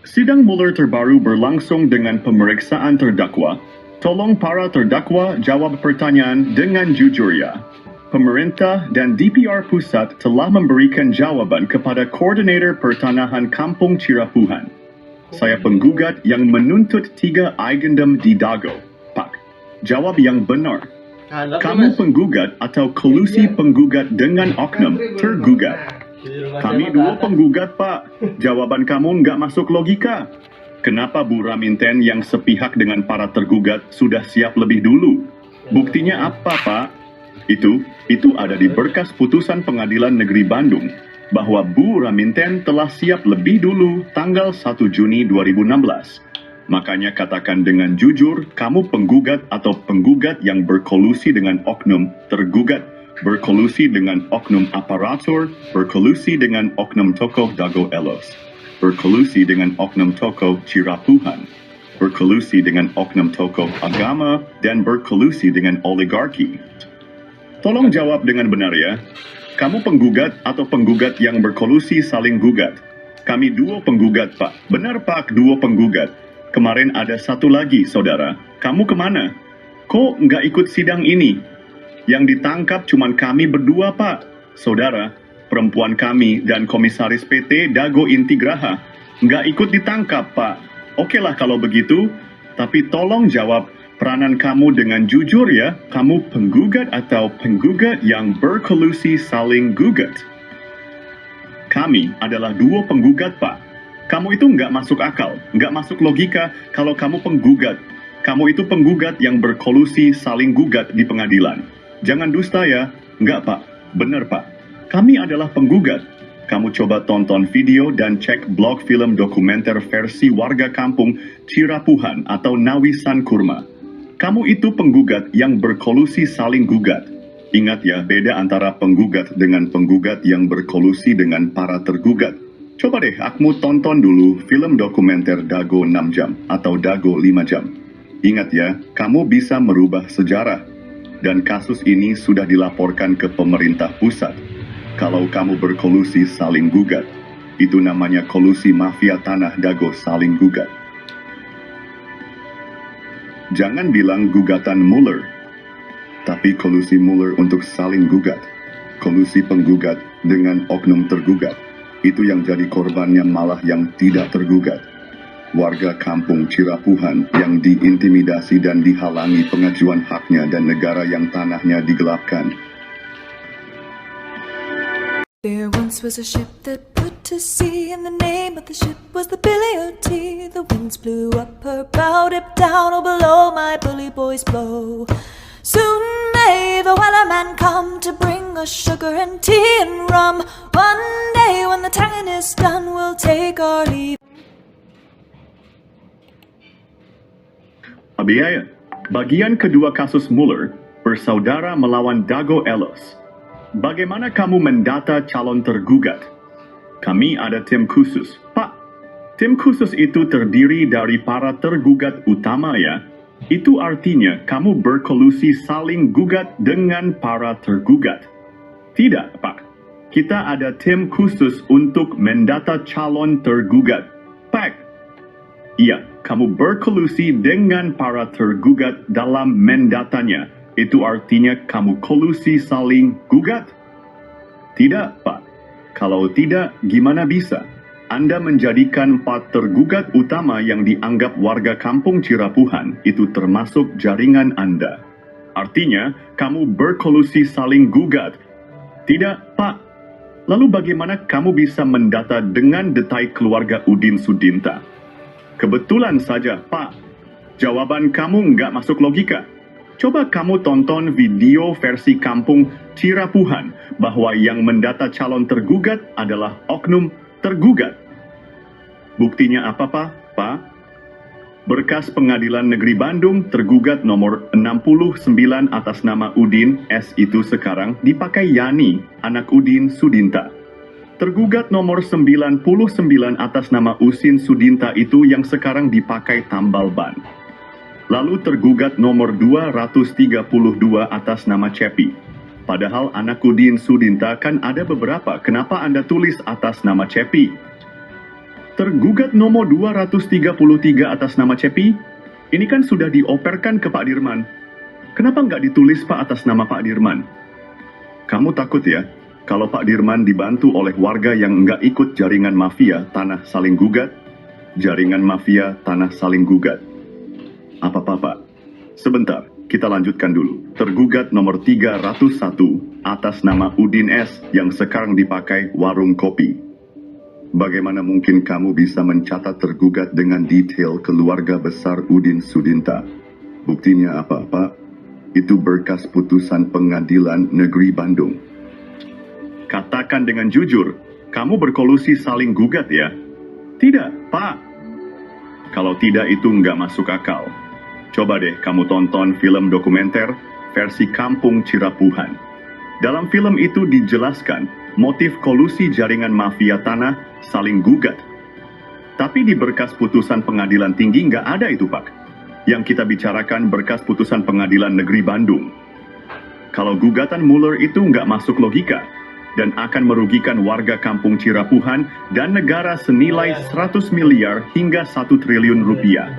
Sidang Mueller terbaru berlangsung dengan pemeriksaan terdakwa. Tolong para terdakwa jawab pertanyaan dengan jujur ya. Pemerintah dan DPR Pusat telah memberikan jawaban kepada Koordinator Pertanahan Kampung Cirapuhan. Saya penggugat yang menuntut 3 agendum di Dago. Pak, jawab yang benar. Kamu penggugat atau kolusi penggugat dengan oknum tergugat? Kami 2 penggugat, Pak. Jawaban kamu nggak masuk logika. Kenapa Bu Raminten yang sepihak dengan para tergugat sudah siap lebih dulu? Buktinya apa, Pak? Itu ada di berkas putusan Pengadilan Negeri Bandung bahwa Bu Raminten telah siap lebih dulu tanggal 1 Juni 2016. Makanya katakan dengan jujur, kamu penggugat atau penggugat yang berkolusi dengan oknum tergugat, berkolusi dengan oknum aparatur, berkolusi dengan oknum tokoh Dago Elos, berkolusi dengan oknum tokoh Cirapuhan, berkolusi dengan oknum tokoh agama, dan berkolusi dengan oligarki. Tolong jawab dengan benar ya. Kamu penggugat atau penggugat yang berkolusi saling gugat? Kami 2 penggugat, Pak. Benar, Pak, 2 penggugat. Kemarin ada 1 lagi, saudara. Kamu kemana? Kok nggak ikut sidang ini? Yang ditangkap cuman kami berdua, Pak. Saudara, perempuan kami dan komisaris PT Dago Intigraha nggak ikut ditangkap, Pak. Oke lah kalau begitu, tapi tolong jawab peranan kamu dengan jujur ya. Kamu penggugat atau penggugat yang berkolusi saling gugat? Kami adalah 2 penggugat, Pak. Kamu itu nggak masuk akal, nggak masuk logika kalau kamu penggugat. Kamu itu penggugat yang berkolusi saling gugat di pengadilan. Jangan dusta ya. Nggak, Pak. Benar, Pak. Kami adalah penggugat. Kamu coba tonton video dan cek blog film dokumenter versi warga kampung Cirapuhan atau Nawisan Kurma. Kamu itu penggugat yang berkolusi saling gugat. Ingat ya, beda antara penggugat dengan penggugat yang berkolusi dengan para tergugat. Coba deh, akmu tonton dulu film dokumenter Dago 6 jam atau Dago 5 jam. Ingat ya, kamu bisa merubah sejarah. Dan kasus ini sudah dilaporkan ke pemerintah pusat. Kalau kamu berkolusi saling gugat, itu namanya kolusi mafia tanah Dago saling gugat. Jangan bilang gugatan Mueller, tapi kolusi Mueller untuk saling gugat. Kolusi penggugat dengan oknum tergugat. Itu yang jadi korbannya malah yang tidak tergugat. Warga kampung Cirapuhan yang diintimidasi dan dihalangi pengajuan haknya dan negara yang tanahnya digelapkan. There once was a ship that put to sea, and the name of the ship was the Billy O.T. The winds blew up her bow, dipped down, oh below my bully boys blow. Soon may the wellerman come to bring us sugar and tea and rum. One day when the tonguing is done, we'll take our leave. Abiaya, bagian kedua kasus Mueller, bersaudara melawan Dago Elos. Bagaimana kamu mendata calon tergugat? Kami ada tim khusus. Pak, tim khusus itu terdiri dari para tergugat utama ya. Itu artinya kamu berkolusi saling gugat dengan para tergugat. Tidak, Pak. Kita ada tim khusus untuk mendata calon tergugat. Pak. Iya, kamu berkolusi dengan para tergugat dalam mendatanya. Itu artinya kamu kolusi saling gugat? Tidak, Pak. Kalau tidak, gimana bisa? Anda menjadikan 4 tergugat utama yang dianggap warga kampung Cirapuhan itu termasuk jaringan Anda. Artinya, kamu berkolusi saling gugat. Tidak, Pak. Lalu bagaimana kamu bisa mendata dengan detail keluarga Udin Sudinta? Kebetulan saja, Pak. Jawaban kamu nggak masuk logika. Coba kamu tonton video versi kampung Cirapuhan bahwa yang mendata calon tergugat adalah oknum tergugat. Buktinya apa, Pak? Berkas Pengadilan Negeri Bandung tergugat nomor 69 atas nama Udin S itu sekarang dipakai Yani, anak Udin Sudinta. Tergugat nomor 99 atas nama Usin Sudinta itu yang sekarang dipakai tambal ban. Lalu tergugat nomor 232 atas nama Cepi. Padahal anak Udin Sudinta kan ada beberapa. Kenapa Anda tulis atas nama Cepi? Tergugat nomor 233 atas nama Cepi, ini kan sudah dioperkan ke Pak Dirman. Kenapa nggak ditulis Pak atas nama Pak Dirman? Kamu takut ya, kalau Pak Dirman dibantu oleh warga yang nggak ikut jaringan mafia tanah saling gugat? Jaringan mafia tanah saling gugat. Apa-apa Pak? Sebentar, kita lanjutkan dulu. Tergugat nomor 301 atas nama Udin S yang sekarang dipakai warung kopi. Bagaimana mungkin kamu bisa mencatat tergugat dengan detail keluarga besar Udin Sudinta? Buktinya apa, Pak? Itu berkas putusan Pengadilan Negeri Bandung. Katakan dengan jujur, kamu berkolusi saling gugat ya? Tidak, Pak. Kalau tidak itu nggak masuk akal. Coba deh kamu tonton film dokumenter versi Kampung Cirapuhan. Dalam film itu dijelaskan motif kolusi jaringan mafia tanah saling gugat. Tapi di berkas putusan pengadilan tinggi nggak ada itu, Pak. Yang kita bicarakan berkas putusan Pengadilan Negeri Bandung. Kalau gugatan Muller itu nggak masuk logika dan akan merugikan warga Kampung Cirapuhan dan negara senilai 100 miliar hingga 1 triliun rupiah.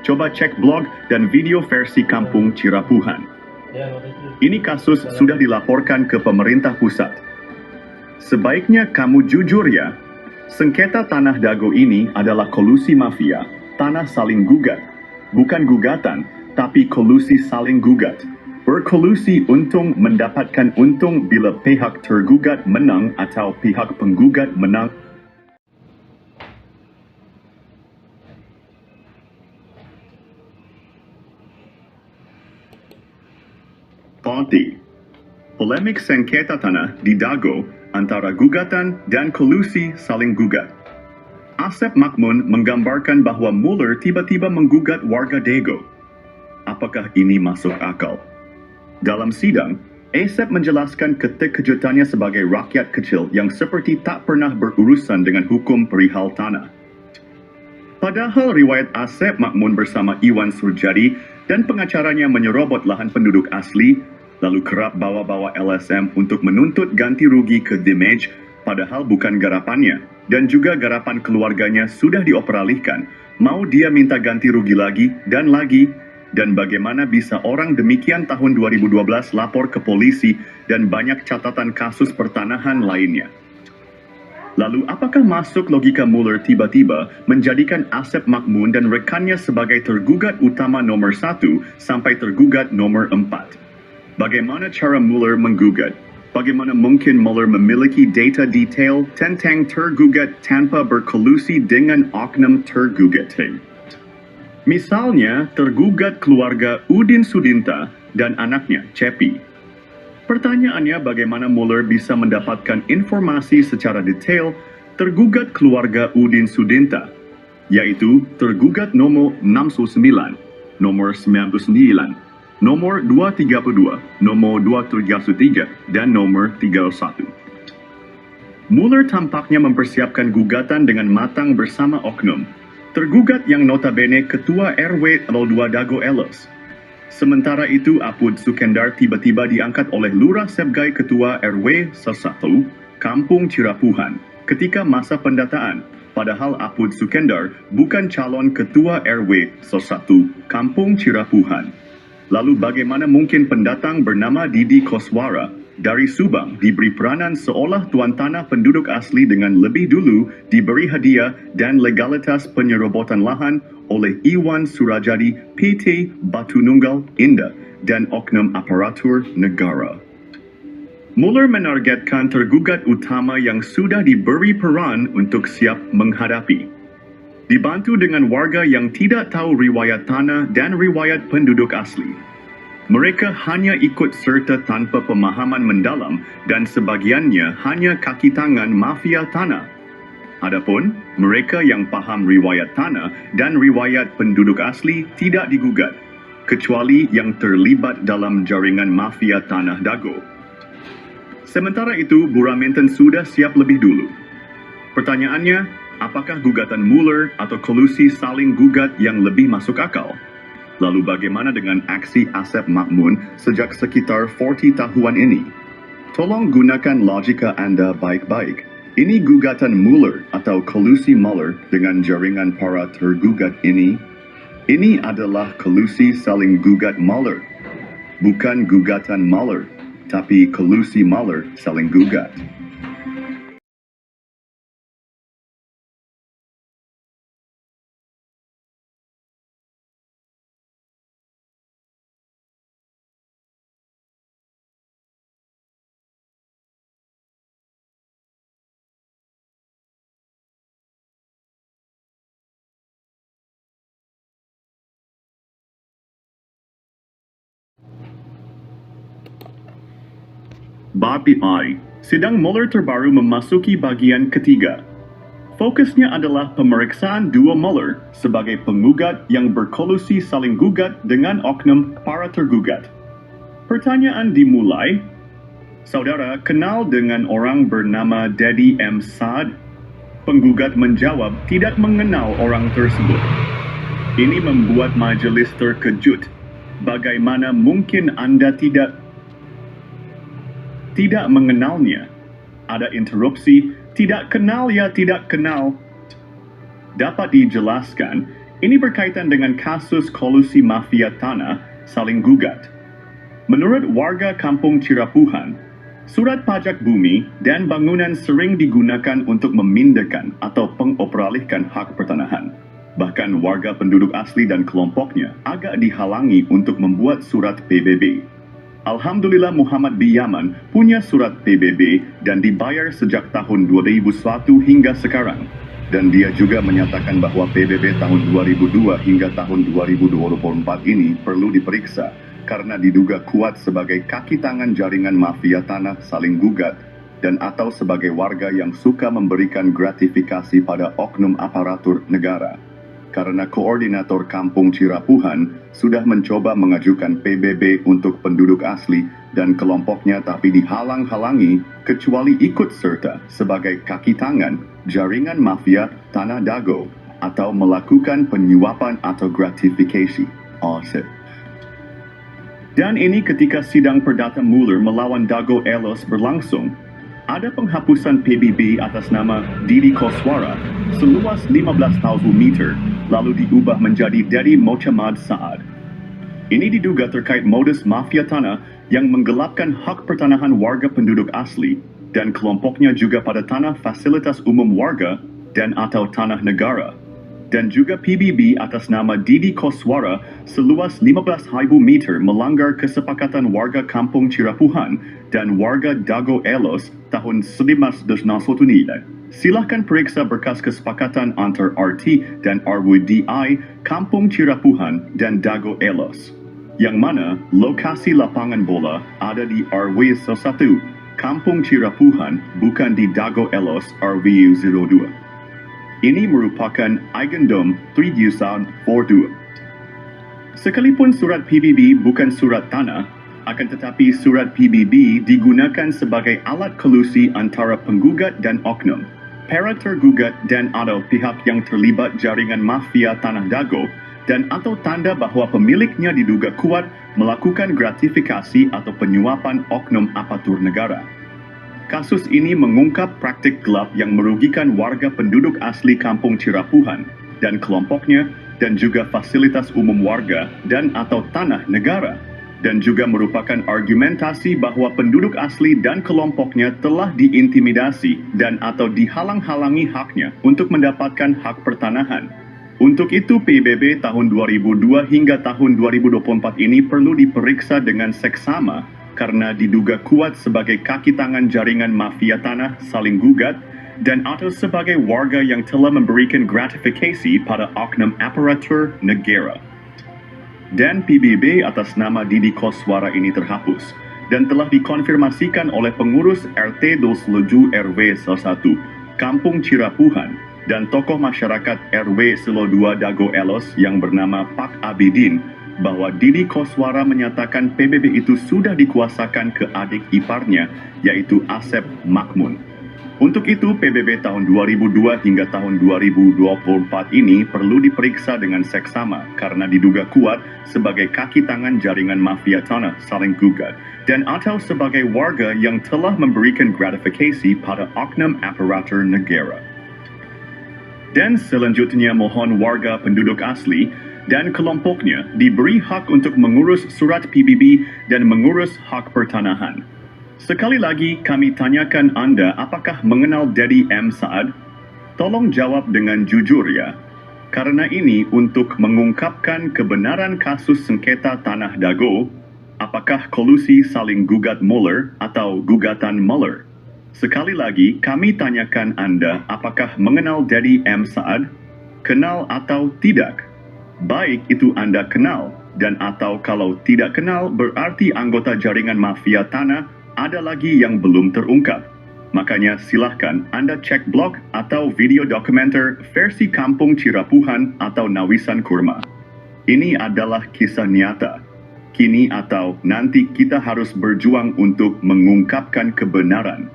Coba cek blog dan video versi Kampung Cirapuhan. Ini kasus sudah dilaporkan ke pemerintah pusat. Sebaiknya kamu jujur ya, sengketa Tanah Dago ini adalah kolusi mafia, tanah saling gugat. Bukan gugatan, tapi kolusi saling gugat. Berkolusi untung mendapatkan untung bila pihak tergugat menang atau pihak penggugat menang. Ponti. Polemik sengketa tanah di Dago antara gugatan dan kolusi saling gugat. Asep Makmun menggambarkan bahwa Muller tiba-tiba menggugat warga Dago. Apakah ini masuk akal? Dalam sidang, Asep menjelaskan keterkejutannya sebagai rakyat kecil yang seperti tak pernah berurusan dengan hukum perihal tanah. Padahal riwayat Asep Makmun bersama Iwan Surjadi dan pengacaranya menyerobot lahan penduduk asli, lalu kerap bawa-bawa LSM untuk menuntut ganti rugi ke damage, padahal bukan garapannya, dan juga garapan keluarganya sudah dioperalihkan. Mau dia minta ganti rugi lagi, dan bagaimana bisa orang demikian tahun 2012 lapor ke polisi dan banyak catatan kasus pertanahan lainnya. Lalu apakah masuk logika Muller tiba-tiba menjadikan Asep Makmun dan rekannya sebagai tergugat utama nomor 1 sampai tergugat nomor 4? Bagaimana cara Muller menggugat? Bagaimana mungkin Muller memiliki data detail tentang tergugat tanpa berkolusi dengan oknum tergugat? Misalnya, tergugat keluarga Udin Sudinta dan anaknya, Cepi. Pertanyaannya bagaimana Muller bisa mendapatkan informasi secara detail tergugat keluarga Udin Sudinta, yaitu tergugat nomor 69, nomor 99, nomor 232, nomor 233, dan nomor 31. Muller tampaknya mempersiapkan gugatan dengan matang bersama oknum. Tergugat yang notabene Ketua RW 02 Dago Elos. Sementara itu, Apud Sukendar tiba-tiba diangkat oleh Lurah Sebgai Ketua RW 1 Kampung Cirapuhan ketika masa pendataan. Padahal Apud Sukendar bukan calon Ketua RW 1 Kampung Cirapuhan. Lalu bagaimana mungkin pendatang bernama Didi Koswara dari Subang diberi peranan seolah tuan tanah penduduk asli dengan lebih dulu diberi hadiah dan legalitas penyerobotan lahan oleh Iwan Surajadi PT Batu Nunggal Indah dan oknum aparatur negara. Muller menargetkan tergugat utama yang sudah diberi peran untuk siap menghadapi. Dibantu dengan warga yang tidak tahu riwayat tanah dan riwayat penduduk asli. Mereka hanya ikut serta tanpa pemahaman mendalam dan sebagiannya hanya kaki tangan mafia tanah. Adapun mereka yang paham riwayat tanah dan riwayat penduduk asli tidak digugat, kecuali yang terlibat dalam jaringan mafia tanah Dago. Sementara itu, Buraminten sudah siap lebih dulu. Pertanyaannya, apakah gugatan Muller atau kolusi saling gugat yang lebih masuk akal? Lalu bagaimana dengan aksi Asep Makmun sejak sekitar 40 tahunan ini? Tolong gunakan logika Anda baik-baik. Ini gugatan Mueller atau kolusi Mueller dengan jaringan para tergugat ini. Ini adalah kolusi saling gugat Mueller. Bukan gugatan Mueller, tapi kolusi Mueller saling gugat. Bab I, sidang Mueller terbaru memasuki bagian ketiga. Fokusnya adalah pemeriksaan dua Mueller sebagai penggugat yang berkolusi saling gugat dengan oknum para tergugat. Pertanyaan dimulai, saudara kenal dengan orang bernama Daddy M. Saad? Penggugat menjawab tidak mengenal orang tersebut. Ini membuat majelis terkejut. Bagaimana mungkin Anda tidak mengenalnya? Ada interupsi, tidak kenal ya tidak kenal. Dapat dijelaskan, ini berkaitan dengan kasus kolusi mafia tanah saling gugat. Menurut warga kampung Cirapuhan, surat pajak bumi dan bangunan sering digunakan untuk memindahkan atau pengoperalihkan hak pertanahan. Bahkan warga penduduk asli dan kelompoknya agak dihalangi untuk membuat surat PBB. Alhamdulillah Muhammad bin Yaman punya surat PBB dan dibayar sejak tahun 2001 hingga sekarang. Dan dia juga menyatakan bahwa PBB tahun 2002 hingga tahun 2024 ini perlu diperiksa karena diduga kuat sebagai kaki tangan jaringan mafia tanah saling gugat dan atau sebagai warga yang suka memberikan gratifikasi pada oknum aparatur negara. Karena koordinator kampung Cirapuhan sudah mencoba mengajukan PBB untuk penduduk asli dan kelompoknya tapi dihalang-halangi kecuali ikut serta sebagai kaki tangan jaringan mafia Tanah Dago atau melakukan penyuapan atau gratifikasi. Dan ini ketika sidang perdata Mueller melawan Dago Elos berlangsung. Ada penghapusan PBB atas nama Didi Koswara seluas 15,000 meter lalu diubah menjadi Daddy Mohamad Saad. Ini diduga terkait modus mafia tanah yang menggelapkan hak pertanahan warga penduduk asli dan kelompoknya juga pada tanah fasilitas umum warga dan atau tanah negara. Dan juga PBB atas nama Didi Koswara seluas 15,000 meter melanggar kesepakatan warga kampung Cirapuhan dan warga Dago Elos tahun 1991. Silahkan periksa berkas kesepakatan antar RT dan RWDI Kampung Cirapuhan dan Dago Elos, yang mana lokasi lapangan bola ada di RW 1 Kampung Cirapuhan bukan di Dago Elos RW 02. Ini merupakan Eigendom Tridiusan Fordua. Sekalipun surat PBB bukan surat tanah, akan tetapi surat PBB digunakan sebagai alat kolusi antara penggugat dan oknum, para tergugat dan atau pihak yang terlibat jaringan mafia Tanah Dago dan atau tanda bahwa pemiliknya diduga kuat melakukan gratifikasi atau penyuapan oknum aparatur negara. Kasus ini mengungkap praktik gelap yang merugikan warga penduduk asli kampung Cirapuhan dan kelompoknya dan juga fasilitas umum warga dan atau tanah negara, dan juga merupakan argumentasi bahwa penduduk asli dan kelompoknya telah diintimidasi dan atau dihalang-halangi haknya untuk mendapatkan hak pertanahan. Untuk itu PBB tahun 2002 hingga tahun 2024 ini perlu diperiksa dengan seksama karena diduga kuat sebagai kaki tangan jaringan mafia tanah saling gugat dan atau sebagai warga yang telah memberikan gratifikasi pada oknum aparatur negara. Dan PBB atas nama Didi Koswara ini terhapus dan telah dikonfirmasikan oleh pengurus RT 27 RW 1 Kampung Cirapuhan dan tokoh masyarakat RW 2 Dago Elos yang bernama Pak Abidin bahwa Didi Koswara menyatakan PBB itu sudah dikuasakan ke adik iparnya, yaitu Asep Makmun. Untuk itu, PBB tahun 2002 hingga tahun 2024 ini perlu diperiksa dengan seksama karena diduga kuat sebagai kaki tangan jaringan mafia tanah saling gugat dan atau sebagai warga yang telah memberikan gratifikasi pada oknum aparatur negara. Dan selanjutnya mohon warga penduduk asli dan kelompoknya diberi hak untuk mengurus surat PBB dan mengurus hak pertanahan. Sekali lagi kami tanyakan Anda apakah mengenal Dedi M. Saad? Tolong jawab dengan jujur ya. Karena ini untuk mengungkapkan kebenaran kasus sengketa Tanah Dago, apakah kolusi saling gugat Mueller atau gugatan Mueller? Sekali lagi kami tanyakan Anda apakah mengenal Dedi M. Saad? Kenal atau tidak? Baik itu Anda kenal dan atau kalau tidak kenal berarti anggota jaringan mafia tanah ada lagi yang belum terungkap. Makanya silahkan Anda cek blog atau video dokumenter versi Kampung Cirapuhan atau Nawisan Kurma. Ini adalah kisah nyata. Kini atau nanti kita harus berjuang untuk mengungkapkan kebenaran.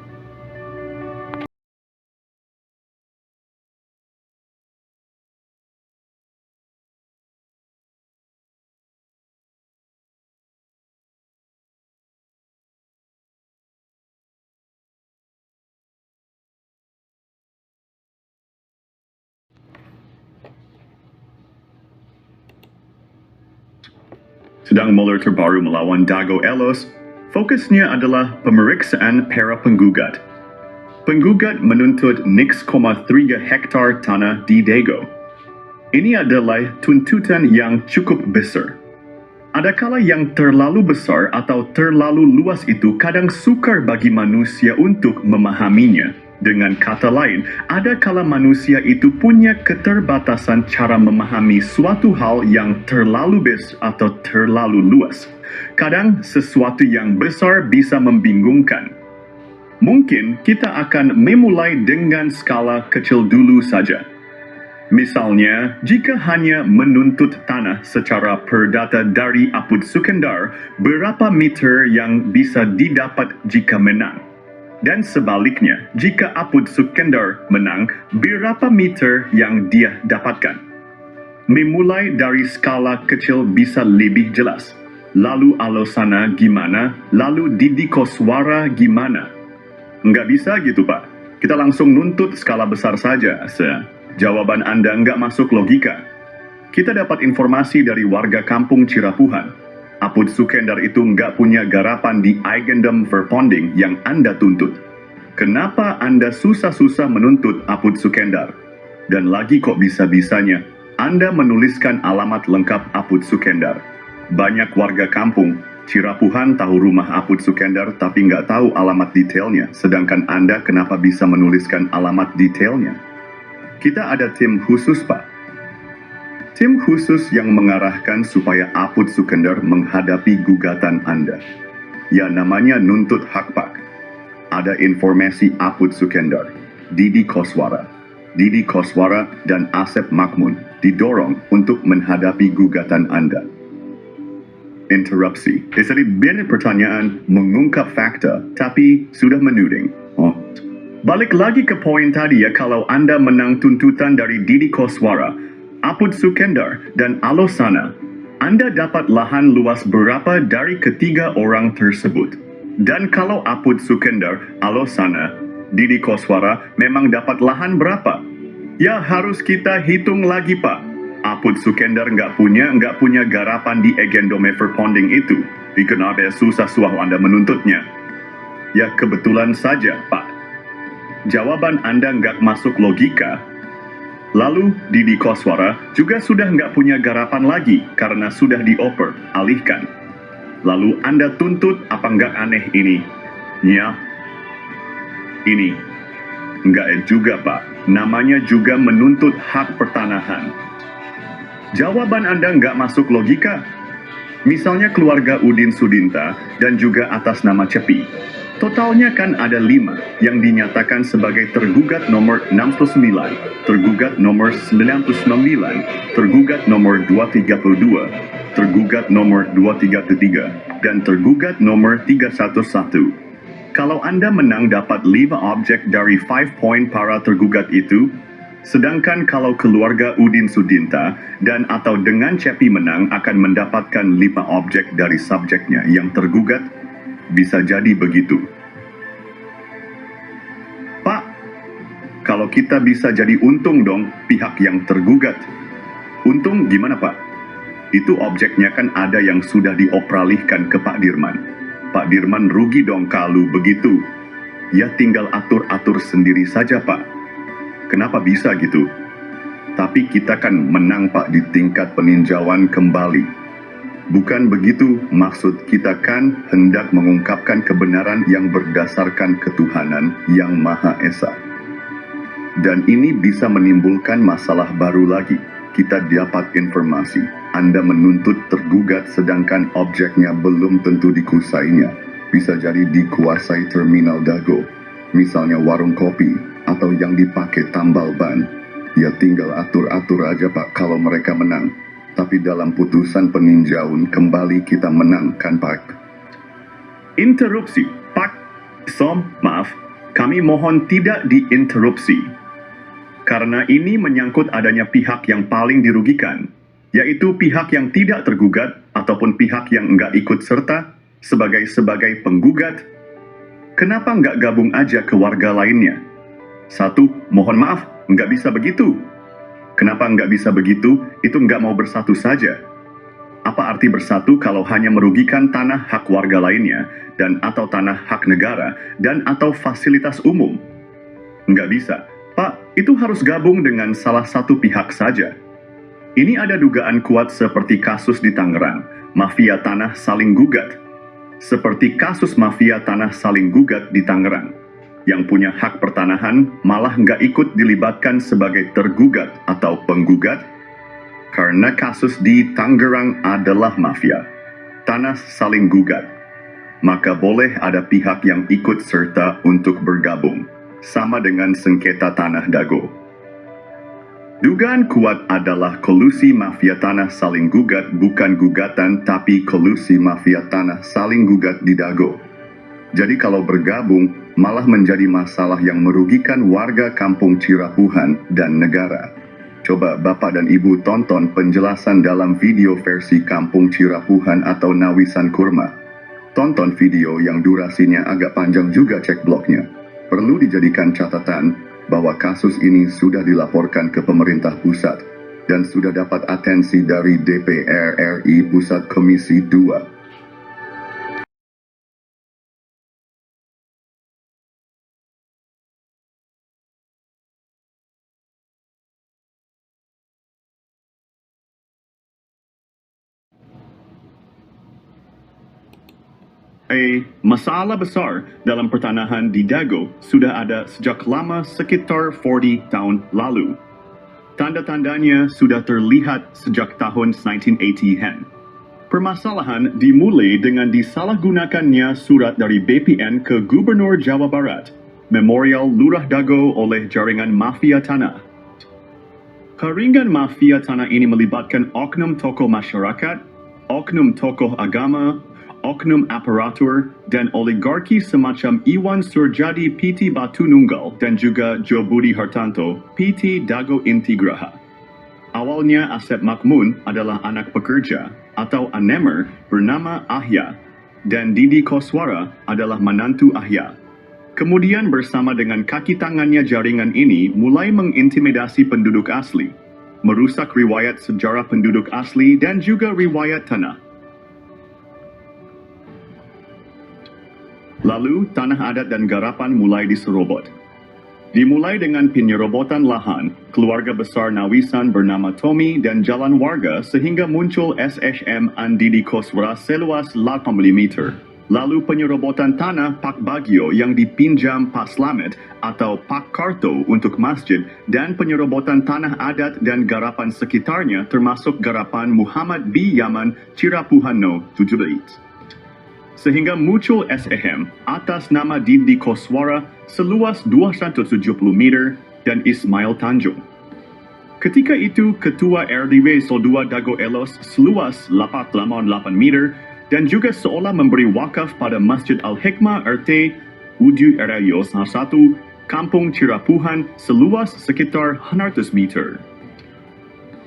Sedang Mueller terbaru melawan Dago Elos, fokusnya adalah pemeriksaan para penggugat. Penggugat menuntut 0,3 hektar tanah di Dago. Ini adalah tuntutan yang cukup besar. Adakala yang terlalu besar atau terlalu luas itu kadang sukar bagi manusia untuk memahaminya. Dengan kata lain, adakala manusia itu punya keterbatasan cara memahami suatu hal yang terlalu besar atau terlalu luas. Kadang sesuatu yang besar bisa membingungkan. Mungkin kita akan memulai dengan skala kecil dulu saja. Misalnya, jika hanya menuntut tanah secara perdata dari Apud Sukendar, berapa meter yang bisa didapat jika menang? Dan sebaliknya, jika Apud Sukendar menang, berapa meter yang dia dapatkan? Memulai dari skala kecil bisa lebih jelas. Lalu Alosana gimana? Lalu Didi Koswara gimana? Nggak bisa gitu Pak. Kita langsung nuntut skala besar saja. Jawaban Anda nggak masuk logika. Kita dapat informasi dari warga kampung Cirapuhan. Apud Sukendar itu nggak punya garapan di Eigendom Verponding yang Anda tuntut. Kenapa Anda susah-susah menuntut Apud Sukendar? Dan lagi kok bisa-bisanya Anda menuliskan alamat lengkap Apud Sukendar. Banyak warga kampung Cirapuhan tahu rumah Apud Sukendar tapi nggak tahu alamat detailnya. Sedangkan Anda kenapa bisa menuliskan alamat detailnya? Kita ada tim khusus Pak. Tim khusus yang mengarahkan supaya Apud Sukendar menghadapi gugatan Anda. Ya namanya nuntut hak Pak. Ada informasi Apud Sukendar, Didi Koswara, dan Asep Makmun didorong untuk menghadapi gugatan Anda. Interupsi. Jadi biar pertanyaan mengungkap fakta tapi sudah menuding. Balik lagi ke poin tadi ya, kalau Anda menang tuntutan dari Didi Koswara, Apud Sukendar, dan Alosana, Anda dapat lahan luas berapa dari ketiga orang tersebut? Dan kalau Apud Sukendar, Alosana, Didi Koswara memang dapat lahan berapa? Ya harus kita hitung lagi Pak. Apud Sukendar nggak punya garapan di Eigendom Verponding itu. Kenapa susah Anda menuntutnya? Ya kebetulan saja Pak. Jawaban Anda nggak masuk logika. Lalu Didi Koswara juga sudah nggak punya garapan lagi karena sudah dioper, alihkan. Lalu Anda tuntut apa nggak aneh ini? Ya, ini. Nggak juga Pak, namanya juga menuntut hak pertanahan. Jawaban Anda nggak masuk logika. Misalnya keluarga Udin Sudinta dan juga atas nama Cepi. Totalnya kan ada 5 yang dinyatakan sebagai tergugat nomor 69, tergugat nomor 99, tergugat nomor 232, tergugat nomor 233, dan tergugat nomor 311. Kalau Anda menang dapat 5 objek dari 5 poin para tergugat itu, sedangkan kalau keluarga Udin Sudinta dan atau dengan Cepi menang akan mendapatkan 5 objek dari subjeknya yang tergugat, bisa jadi begitu. Pak, kalau kita bisa jadi untung dong pihak yang tergugat. Untung gimana Pak? Itu objeknya kan ada yang sudah dioperalihkan ke Pak Dirman. Pak Dirman rugi dong kalau begitu. Ya tinggal atur-atur sendiri saja Pak. Kenapa bisa gitu? Tapi kita kan menang Pak di tingkat peninjauan kembali. Bukan begitu, maksud kita kan hendak mengungkapkan kebenaran yang berdasarkan ketuhanan yang Maha Esa. Dan ini bisa menimbulkan masalah baru lagi. Kita dapat informasi, Anda menuntut tergugat sedangkan objeknya belum tentu dikuasainya. Bisa jadi dikuasai terminal Dago, misalnya warung kopi, atau yang dipakai tambal ban. Ya tinggal atur-atur aja Pak kalau mereka menang. Tapi dalam putusan peninjauan kembali kita menang kan Pak? Interupsi, Pak. Maaf, kami mohon tidak diinterupsi. Karena ini menyangkut adanya pihak yang paling dirugikan, yaitu pihak yang tidak tergugat ataupun pihak yang enggak ikut serta sebagai penggugat. Kenapa enggak gabung aja ke warga lainnya? Satu, mohon maaf, enggak bisa begitu. Kenapa enggak bisa begitu? Itu enggak mau bersatu saja. Apa arti bersatu kalau hanya merugikan tanah hak warga lainnya dan atau tanah hak negara dan atau fasilitas umum? Enggak bisa. Pak, itu harus gabung dengan salah satu pihak saja. Ini ada dugaan kuat seperti kasus di Tangerang, mafia tanah saling gugat. Seperti kasus mafia tanah saling gugat di Tangerang. Yang punya hak pertanahan malah nggak ikut dilibatkan sebagai tergugat atau penggugat. Karena kasus di Tangerang adalah mafia. Tanah saling gugat. Maka boleh ada pihak yang ikut serta untuk bergabung. Sama dengan sengketa tanah Dago. Dugaan kuat adalah kolusi mafia tanah saling gugat bukan gugatan tapi kolusi mafia tanah saling gugat di Dago. Jadi kalau bergabung malah menjadi masalah yang merugikan warga kampung Cirapuhan dan negara. Coba Bapak dan Ibu tonton penjelasan dalam video versi kampung Cirapuhan atau Nawisan Kurma. Tonton video yang durasinya agak panjang juga cek blognya. Perlu dijadikan catatan bahwa kasus ini sudah dilaporkan ke pemerintah pusat dan sudah dapat atensi dari DPR RI Pusat Komisi 2. Masalah besar dalam pertanahan di Dago sudah ada sejak lama sekitar 40 tahun lalu. Tanda-tandanya sudah terlihat sejak tahun 1980-an. Permasalahan dimulai dengan disalahgunakannya surat dari BPN ke Gubernur Jawa Barat, Memorial Lurah Dago oleh jaringan mafia tanah. Jaringan mafia tanah ini melibatkan oknum tokoh masyarakat, oknum tokoh agama, oknum aparatur, dan oligarki semacam Iwan Surjadi PT Batu Nunggal dan juga Jo Budi Hartanto PT Dago Intigraha. Awalnya Asep Makmun adalah anak pekerja atau anemer bernama Ahya dan Didi Koswara adalah menantu Ahya. Kemudian bersama dengan kaki tangannya jaringan ini mulai mengintimidasi penduduk asli, merusak riwayat sejarah penduduk asli dan juga riwayat tanah. Lalu, tanah adat dan garapan mulai diserobot. Dimulai dengan penyerobotan lahan, keluarga besar Nawisan bernama Tommy dan jalan warga sehingga muncul SHM Andidi Koswara seluas 80 meter. Lalu penyerobotan tanah Pak Bagio yang dipinjam Pak Slamet atau Pak Karto untuk masjid dan penyerobotan tanah adat dan garapan sekitarnya termasuk garapan Muhammad B. Yaman Cirapuhan No 17. Sehingga muncul SHM atas nama Didi Koswara seluas 270 meter dan Ismail Tanjung. Ketika itu, Ketua RDW Soldua Dago Elos seluas 88 meter dan juga seolah memberi wakaf pada Masjid Al-Hikmah RT Udu Erayo salah satu Kampung Cirapuhan seluas sekitar 100 meter.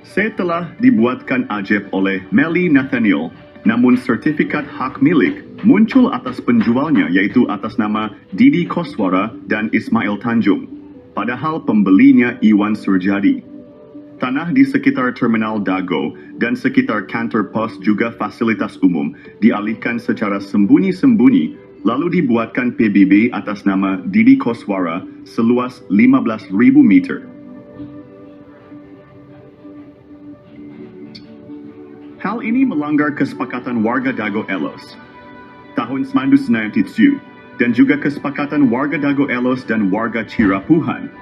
Setelah dibuatkan ajaib oleh Melly Nathaniel, namun sertifikat hak milik muncul atas penjualnya yaitu atas nama Didi Koswara dan Ismail Tanjung, padahal pembelinya Iwan Surjadi. Tanah di sekitar Terminal Dago dan sekitar kantor pos juga fasilitas umum dialihkan secara sembunyi-sembunyi lalu dibuatkan PBB atas nama Didi Koswara seluas 15.000 meter. Hal ini melanggar kesepakatan warga Dago Elos tahun 1997 dan juga kesepakatan warga Dago Elos dan warga Cirapuhan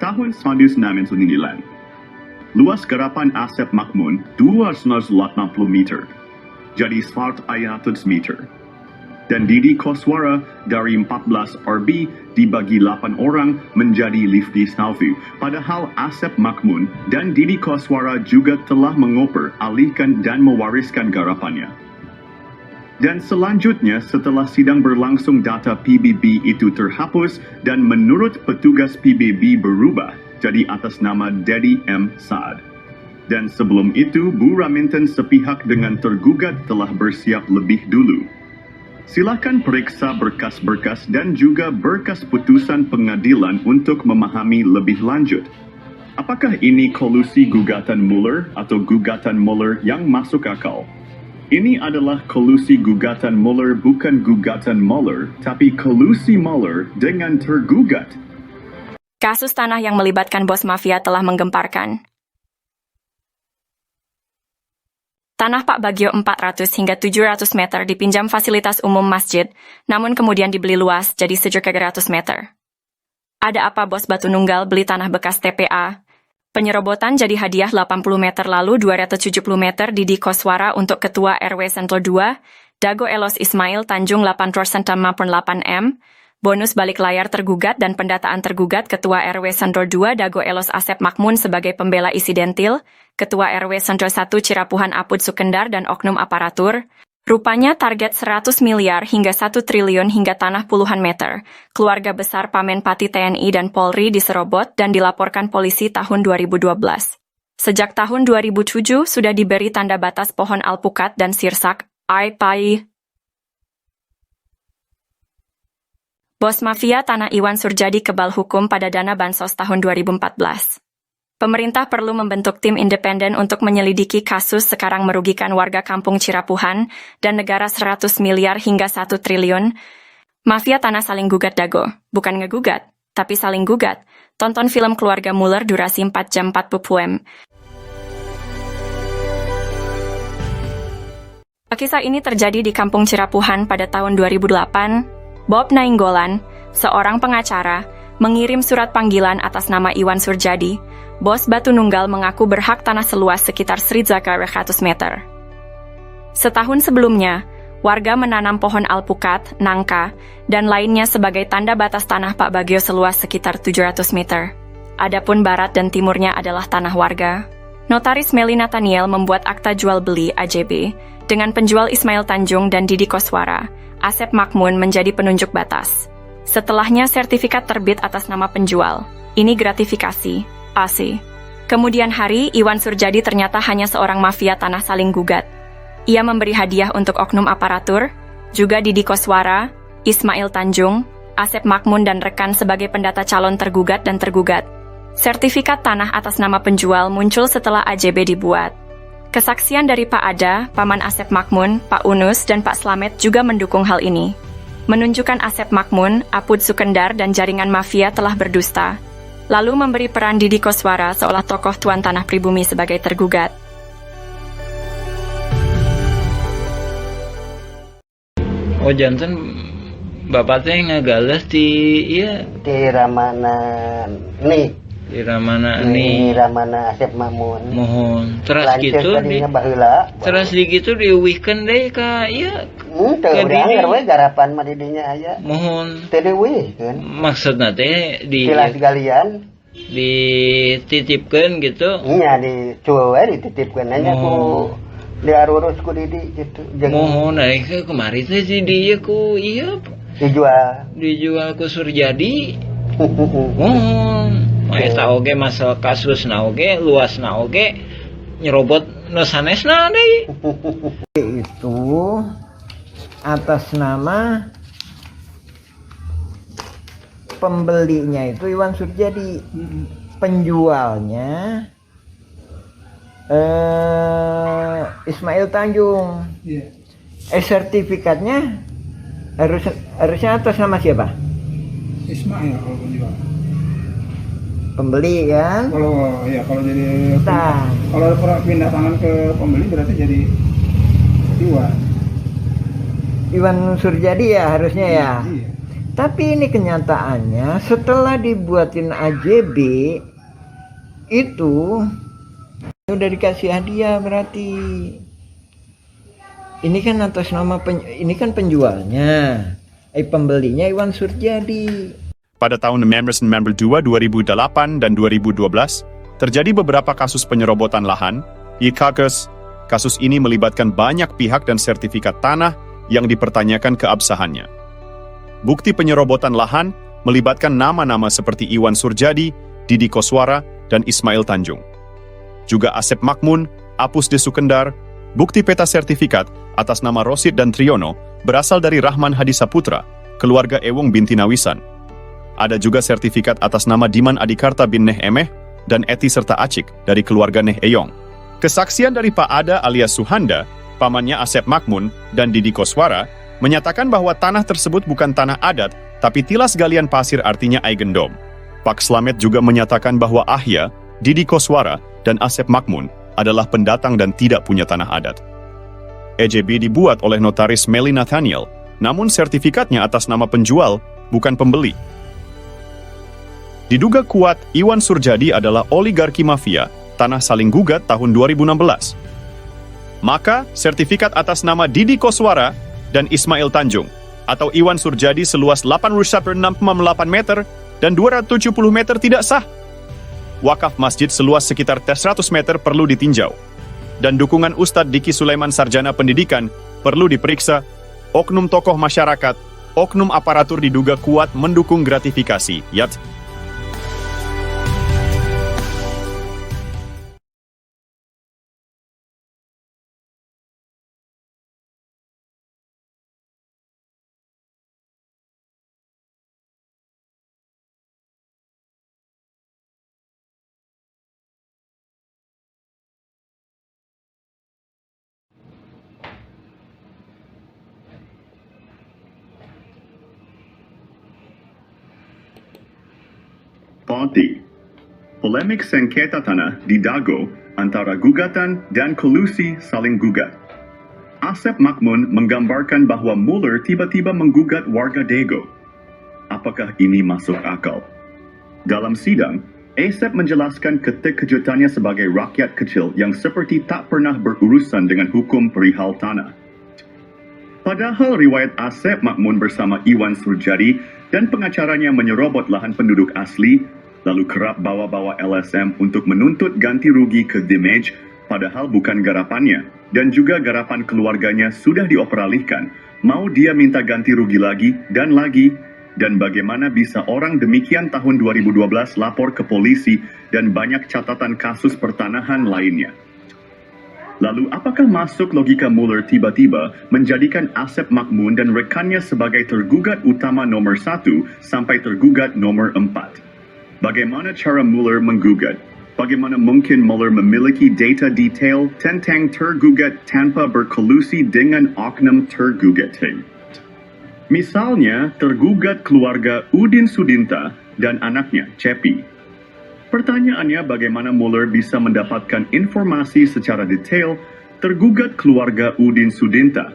tahun 1999. Luas garapan Asep Makmun 280 meter, jadi 100 meter. Dan Didi Koswara dari 14 RB dibagi 8 orang menjadi Lifty Snalfu. Padahal Asep Makmun dan Didi Koswara juga telah mengoper, alihkan dan mewariskan garapannya. Dan selanjutnya setelah sidang berlangsung data PBB itu terhapus dan menurut petugas PBB berubah jadi atas nama Dedi M. Saad. Dan sebelum itu, Bu Raminten sepihak dengan tergugat telah bersiap lebih dulu. Silakan periksa berkas-berkas dan juga berkas putusan pengadilan untuk memahami lebih lanjut. Apakah ini kolusi gugatan Mueller atau gugatan Mueller yang masuk akal? Ini adalah kolusi gugatan Mueller, bukan gugatan Mueller, tapi kolusi Mueller dengan tergugat. Kasus tanah yang melibatkan bos mafia telah menggemparkan. Tanah Pak Bagio 400 hingga 700 meter dipinjam fasilitas umum masjid, namun kemudian dibeli luas jadi 700 meter. Ada apa bos Batu Nunggal beli tanah bekas TPA? Penyerobotan jadi hadiah 80 meter lalu 270 meter Didi Koswara untuk Ketua RW Sentul 2, Dago Elos Ismail Tanjung 8% 8M, bonus balik layar tergugat dan pendataan tergugat Ketua RW Sentul 2 Dago Elos Asep Makmun sebagai pembela Isidentil, Ketua RW Sentul 1 Cirapuhan Apud Sukendar dan oknum aparatur. Rupanya target 100 miliar hingga 1 triliun hingga tanah puluhan meter. Keluarga besar Pamenpati TNI dan Polri diserobot dan dilaporkan polisi tahun 2012. Sejak tahun 2007 sudah diberi tanda batas pohon alpukat dan sirsak, AIPAI. Bos mafia tanah Iwan Surjadi kebal hukum pada dana bansos tahun 2014. Pemerintah perlu membentuk tim independen untuk menyelidiki kasus sekarang merugikan warga kampung Cirapuhan dan negara 100 miliar hingga 1 triliun. Mafia tanah saling gugat Dago, bukan ngegugat, tapi saling gugat. Tonton film Keluarga Mueller durasi 4 jam 40 m. Kisah ini terjadi di kampung Cirapuhan pada tahun 2008. Bob Nainggolan, seorang pengacara, mengirim surat panggilan atas nama Iwan Surjadi. Bos Batu Nunggal mengaku berhak tanah seluas sekitar 100 meter. Setahun sebelumnya, warga menanam pohon alpukat, nangka, dan lainnya sebagai tanda batas tanah Pak Bagio seluas sekitar 700 meter. Adapun barat dan timurnya adalah tanah warga. Notaris Melly Nathaniel membuat akta jual beli AJB dengan penjual Ismail Tanjung dan Didi Koswara. Asep Makmun menjadi penunjuk batas. Setelahnya sertifikat terbit atas nama penjual. Ini gratifikasi, AC. Kemudian hari, Iwan Surjadi ternyata hanya seorang mafia tanah saling gugat. Ia memberi hadiah untuk oknum aparatur, juga Didi Koswara, Ismail Tanjung, Asep Makmun dan rekan sebagai pendata calon tergugat dan tergugat. Sertifikat tanah atas nama penjual muncul setelah AJB dibuat. Kesaksian dari Pak Ada, Paman Asep Makmun, Pak Unus, dan Pak Slamet juga mendukung hal ini. Menunjukkan Asep Makmun, Apud Sukendar, dan jaringan mafia telah berdusta. Lalu memberi peran Didi Koswara seolah tokoh tuan tanah pribumi sebagai tergugat. Oh janten bapak teh ngagales di Ramana nih. Di Ramana Di nih. Ramana Asep Makmun. Mohon terus Lanceuk gitu di tadinya baheula. terus di gitu diuwihkeun deui ka ieu. Teu Ke urang diri. we garapan mah di dinya aya. Mohon Teu dieuwihkeun. maksudna teh Silas galian dititipkeun gitu. nya di cueu we dititipkeun nya ku diarurus ku Didi gitu. Jeung Mohon kemarin teh si dia ku iya dijual. ku Surjadi. Mohon. Eta oge masalah kasusna oge, luasna oge nyerobot nu sanesna deui. Itu atas nama pembelinya itu Iwan Surjadi, penjualnya Ismail Tanjung. Sertifikatnya harusnya atas nama siapa? Ismail kalau penjual. Pembeli kan? Kalau jadi Nah. kalau pindah tangan ke pembeli berarti jadi Iwan Surjadi ya harusnya ya. Iya. Tapi ini kenyataannya setelah dibuatin AJB itu udah dikasih hadiah berarti. Ini kan atas nama ini kan penjualnya, pembelinya Iwan Surjadi. Pada tahun 1992, 2008, dan 2012, terjadi beberapa kasus penyerobotan lahan. Kasus ini melibatkan banyak pihak dan sertifikat tanah yang dipertanyakan keabsahannya. Bukti penyerobotan lahan melibatkan nama-nama seperti Iwan Surjadi, Didi Koswara, dan Ismail Tanjung. Juga Asep Makmun, Apus de Sukendar, bukti peta sertifikat atas nama Rosid dan Triono berasal dari Rahman Hadisaputra, keluarga Ewong binti Nawisan. Ada juga sertifikat atas nama Diman Adikarta bin Neh Emeh dan Eti serta Acik dari keluarga Neh Eyong. Kesaksian dari Pak Ada alias Suhanda, pamannya Asep Makmun, dan Didi Koswara menyatakan bahwa tanah tersebut bukan tanah adat, tapi tilas galian pasir artinya Aigendom. Pak Slamet juga menyatakan bahwa Ahya, Didi Koswara, dan Asep Makmun adalah pendatang dan tidak punya tanah adat. EJB dibuat oleh notaris Meli Nathaniel, namun sertifikatnya atas nama penjual, bukan pembeli. Diduga kuat, Iwan Surjadi adalah oligarki mafia, tanah saling gugat tahun 2016. Maka, sertifikat atas nama Didi Koswara dan Ismail Tanjung, atau Iwan Surjadi seluas 81,68 meter dan 270 meter tidak sah. Wakaf masjid seluas sekitar 100 meter perlu ditinjau. Dan dukungan Ustadz Diki Sulaiman Sarjana Pendidikan perlu diperiksa. Oknum tokoh masyarakat, oknum aparatur diduga kuat mendukung gratifikasi. Yat. Ponti. Polemik sengketa tanah di Dago antara gugatan dan kolusi saling gugat. Asep Makmun menggambarkan bahwa Muller tiba-tiba menggugat warga Dago. Apakah ini masuk akal? Dalam sidang, Asep menjelaskan kejutannya sebagai rakyat kecil yang seperti tak pernah berurusan dengan hukum perihal tanah. Padahal riwayat Asep Makmun bersama Iwan Surjadi dan pengacaranya menyerobot lahan penduduk asli, lalu kerap bawa-bawa LSM untuk menuntut ganti rugi ke Dimage, padahal bukan garapannya, dan juga garapan keluarganya sudah dioperalihkan. Mau dia minta ganti rugi lagi, dan bagaimana bisa orang demikian tahun 2012 lapor ke polisi dan banyak catatan kasus pertanahan lainnya. Lalu apakah masuk logika Muller tiba-tiba menjadikan Asep Makmun dan rekannya sebagai tergugat utama nomor 1 sampai tergugat nomor 4? Bagaimana cara Muller menggugat? Bagaimana mungkin Muller memiliki data detail tentang tergugat tanpa berkolusi dengan oknum tergugat? Misalnya, tergugat keluarga Udin Sudinta dan anaknya, Cepi. Pertanyaannya, bagaimana Muller bisa mendapatkan informasi secara detail tergugat keluarga Udin Sudinta,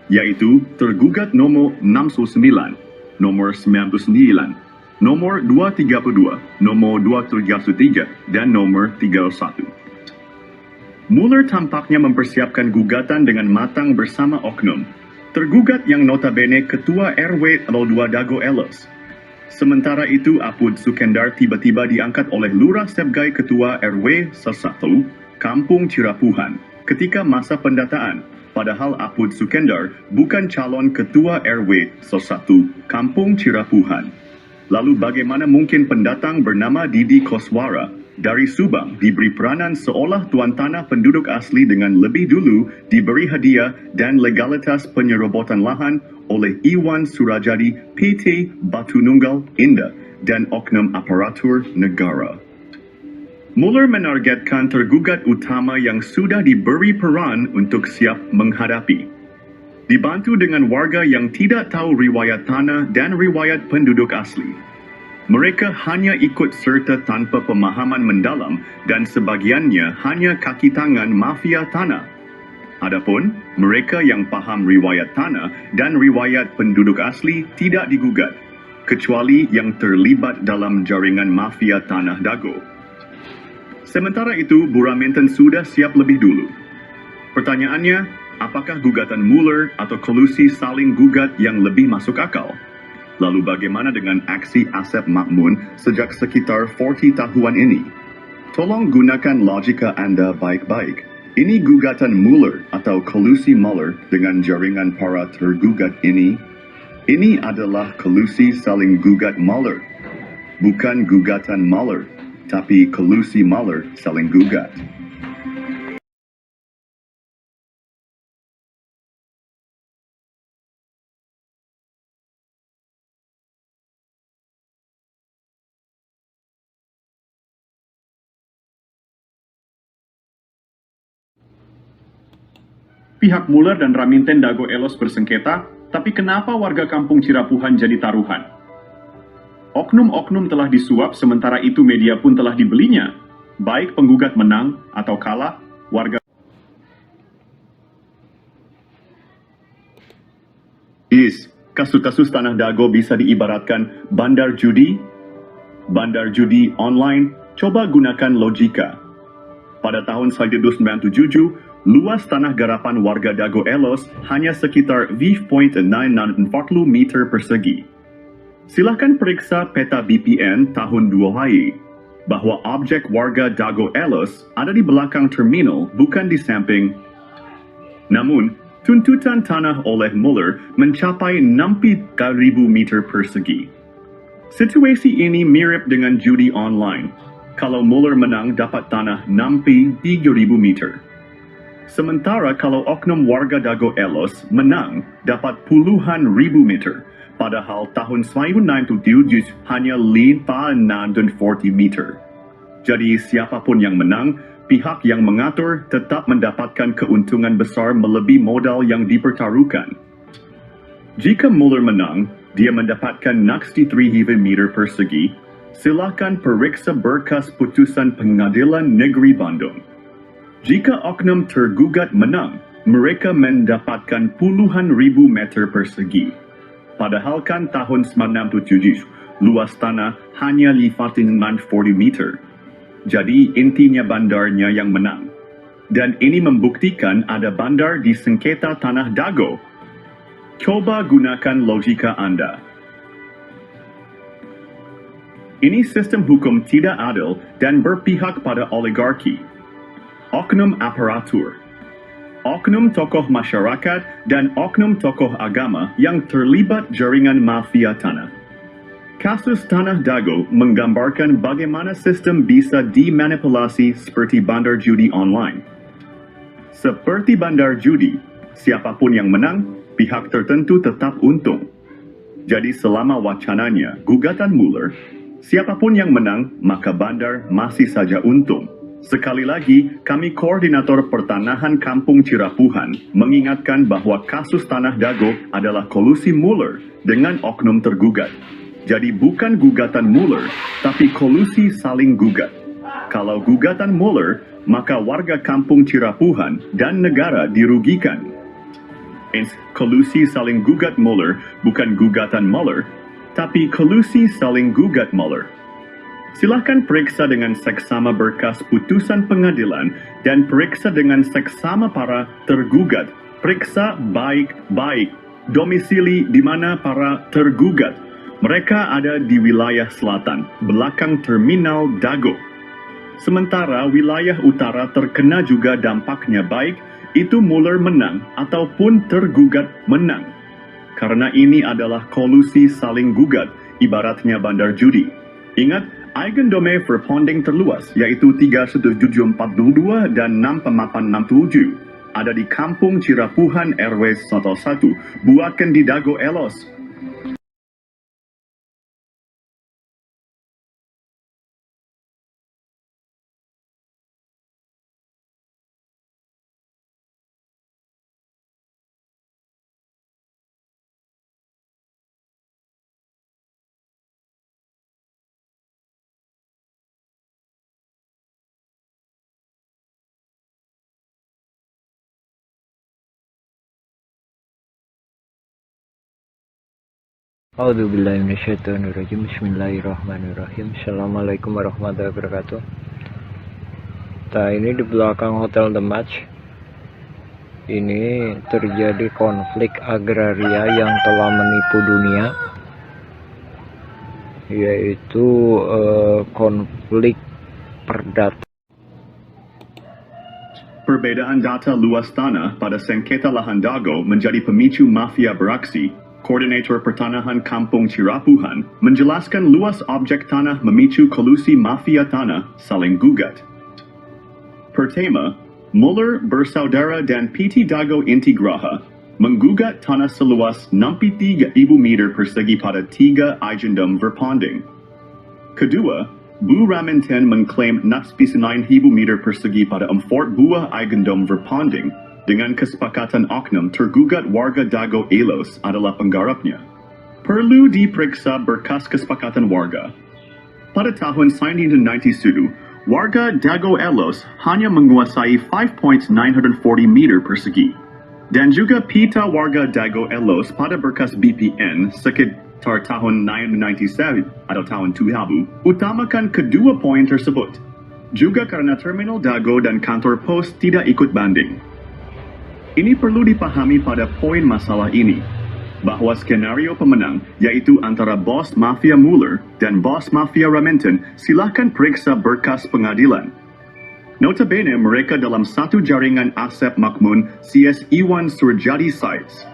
yaitu tergugat nomor 69, nomor 99, nomor 232, nomor 233, dan nomor 31. Muller tampaknya mempersiapkan gugatan dengan matang bersama oknum. Tergugat yang notabene Ketua RW 02 Dago Elos. Sementara itu, Apud Sukendar tiba-tiba diangkat oleh Lurah Sebgai Ketua RW 1, Kampung Cirapuhan. ketika masa pendataan, padahal Apud Sukendar bukan calon ketua RW 1 Kampung Cirapuhan. Lalu bagaimana mungkin pendatang bernama Didi Koswara dari Subang diberi peranan seolah tuan tanah penduduk asli dengan lebih dulu diberi hadiah dan legalitas penyerobotan lahan oleh Iwan Surajadi PT Batu Nunggal Indah dan oknum aparatur negara. Muller menargetkan tergugat utama yang sudah diberi peran untuk siap menghadapi. Dibantu dengan warga yang tidak tahu riwayat tanah dan riwayat penduduk asli. Mereka hanya ikut serta tanpa pemahaman mendalam dan sebagiannya hanya kaki tangan mafia tanah. Adapun mereka yang paham riwayat tanah dan riwayat penduduk asli tidak digugat, kecuali yang terlibat dalam jaringan mafia tanah Dago. Sementara itu, Buraminten sudah siap lebih dulu. Pertanyaannya, apakah gugatan Muller atau kolusi saling gugat yang lebih masuk akal? Lalu bagaimana dengan aksi Asep Makmun sejak sekitar 40 tahunan ini? Tolong gunakan logika Anda baik-baik. Ini gugatan Muller atau kolusi Muller dengan jaringan para tergugat ini. Ini adalah kolusi saling gugat Muller. Bukan gugatan Muller, tapi kolusi Muller saling gugat. Pihak Muller dan Raminten Dago Elos bersengketa, tapi kenapa warga kampung Cirapuhan jadi taruhan? Oknum-oknum telah disuap, sementara itu media pun telah dibelinya. Baik penggugat menang atau kalah, warga... Kasus-kasus Tanah Dago bisa diibaratkan bandar judi. Bandar judi online, coba gunakan logika. Pada tahun 1997, luas tanah garapan warga Dago Elos hanya sekitar 0.940 meter persegi. Silakan periksa peta BPN tahun 2000 bahwa objek warga Dago Elos ada di belakang terminal, bukan di samping. Namun, tuntutan tanah oleh Muller mencapai 60.000 meter persegi. Situasi ini mirip dengan judi online. Kalau Muller menang dapat tanah 63.000 meter. Sementara kalau oknum warga Dago Elos menang dapat puluhan ribu meter, padahal tahun 1997 hanya 540 meter. Jadi siapapun yang menang, pihak yang mengatur tetap mendapatkan keuntungan besar melebihi modal yang dipertaruhkan. Jika Muller menang, dia mendapatkan 63.000 meter persegi. Silakan periksa berkas putusan Pengadilan Negeri Bandung. Jika oknum tergugat menang, mereka mendapatkan puluhan ribu meter persegi. Padahal kan tahun 1997, luas tanah hanya 540 meter. Jadi intinya bandarnya yang menang. Dan ini membuktikan ada bandar di sengketa Tanah Dago. Coba gunakan logika Anda. Ini sistem hukum tidak adil dan berpihak pada oligarki. Oknum aparatur, oknum tokoh masyarakat, dan oknum tokoh agama yang terlibat jaringan mafia tanah. Kasus Tanah Dago menggambarkan bagaimana sistem bisa dimanipulasi seperti bandar judi online. Seperti bandar judi, siapapun yang menang, pihak tertentu tetap untung. Jadi selama wacananya gugatan Muller, siapapun yang menang, maka bandar masih saja untung. Sekali lagi, kami Koordinator Pertanahan Kampung Cirapuhan mengingatkan bahwa kasus Tanah Dago adalah kolusi Muller dengan oknum tergugat. Jadi bukan gugatan Muller, tapi kolusi saling gugat. Kalau gugatan Muller, maka warga Kampung Cirapuhan dan negara dirugikan. Kolusi saling gugat Muller bukan gugatan Muller, tapi kolusi saling gugat Muller. Silahkan periksa dengan seksama berkas putusan pengadilan dan periksa dengan seksama para tergugat. Periksa baik-baik domisili di mana para tergugat. Mereka ada di wilayah selatan, belakang terminal Dago. Sementara wilayah utara terkena juga dampaknya baik itu Mueller menang ataupun tergugat menang. Karena ini adalah kolusi saling gugat, ibaratnya bandar judi. Ingat, Eigendome Verponding terluas, yaitu 3742 dan 6867. Ada di Kampung Cirapuhan RW 11, Buaken di Dago Elos. A'udzubillahiminasyaitonirrajim. Bismillahirrahmanirrahim. Assalamualaikum warahmatullahi wabarakatuh. Nah, ini di belakang Hotel The Match ini terjadi konflik agraria yang telah menipu dunia, yaitu konflik perdata. Perbedaan data luas tanah pada sengketa lahan Dago menjadi pemicu mafia beraksi. Koordinator Pertanahan Kampung Cirapuhan menjelaskan luas objek tanah memicu kolusi mafia tanah saling gugat. Pertama, Mueller bersaudara dan PT Dago Intigraha menggugat tanah seluas 63.000 meter persegi pada 3 Eigendom Verponding. Kedua, Bu Raminten mengklaim 69.000 meter persegi pada 4 buah Eigendom Verponding. Dengan kesepakatan oknum, tergugat warga Dago Elos adalah penggarapnya. Perlu diperiksa berkas kesepakatan warga. Pada tahun 1997, warga Dago Elos hanya menguasai 5.940 meter persegi. Dan juga pita warga Dago Elos pada berkas BPN sekitar tahun 1997 atau tahun 2000 utamakan kedua poin tersebut. Juga karena terminal Dago dan kantor pos tidak ikut banding. Ini perlu dipahami pada poin masalah ini, bahwa skenario pemenang, yaitu antara bos mafia Mueller dan bos mafia Raminten, silahkan periksa berkas pengadilan. Notabene mereka dalam satu jaringan Asep Makmun CS Iwan Surjadi sites.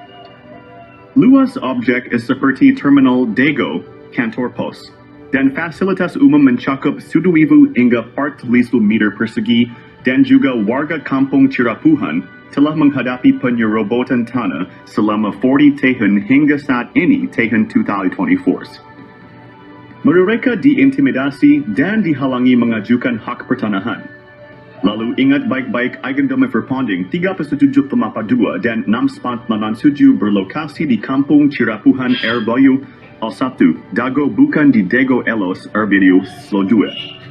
Luas objek seperti terminal Dago, kantor pos, dan fasilitas umum mencakup 1,000 hingga 4,000 meter persegi, dan juga warga kampung Cirapuhan telah menghadapi penyerobotan tanah selama 40 tahun hingga saat ini tahun 2024. Mereka diintimidasi dan dihalangi mengajukan hak pertanahan. Lalu ingat baik-baik Eigendom Verponding 37.52 dan 6997 berlokasi di Kampung Cirapuhan RW 1 Dago bukan di Dago Elos RW 2.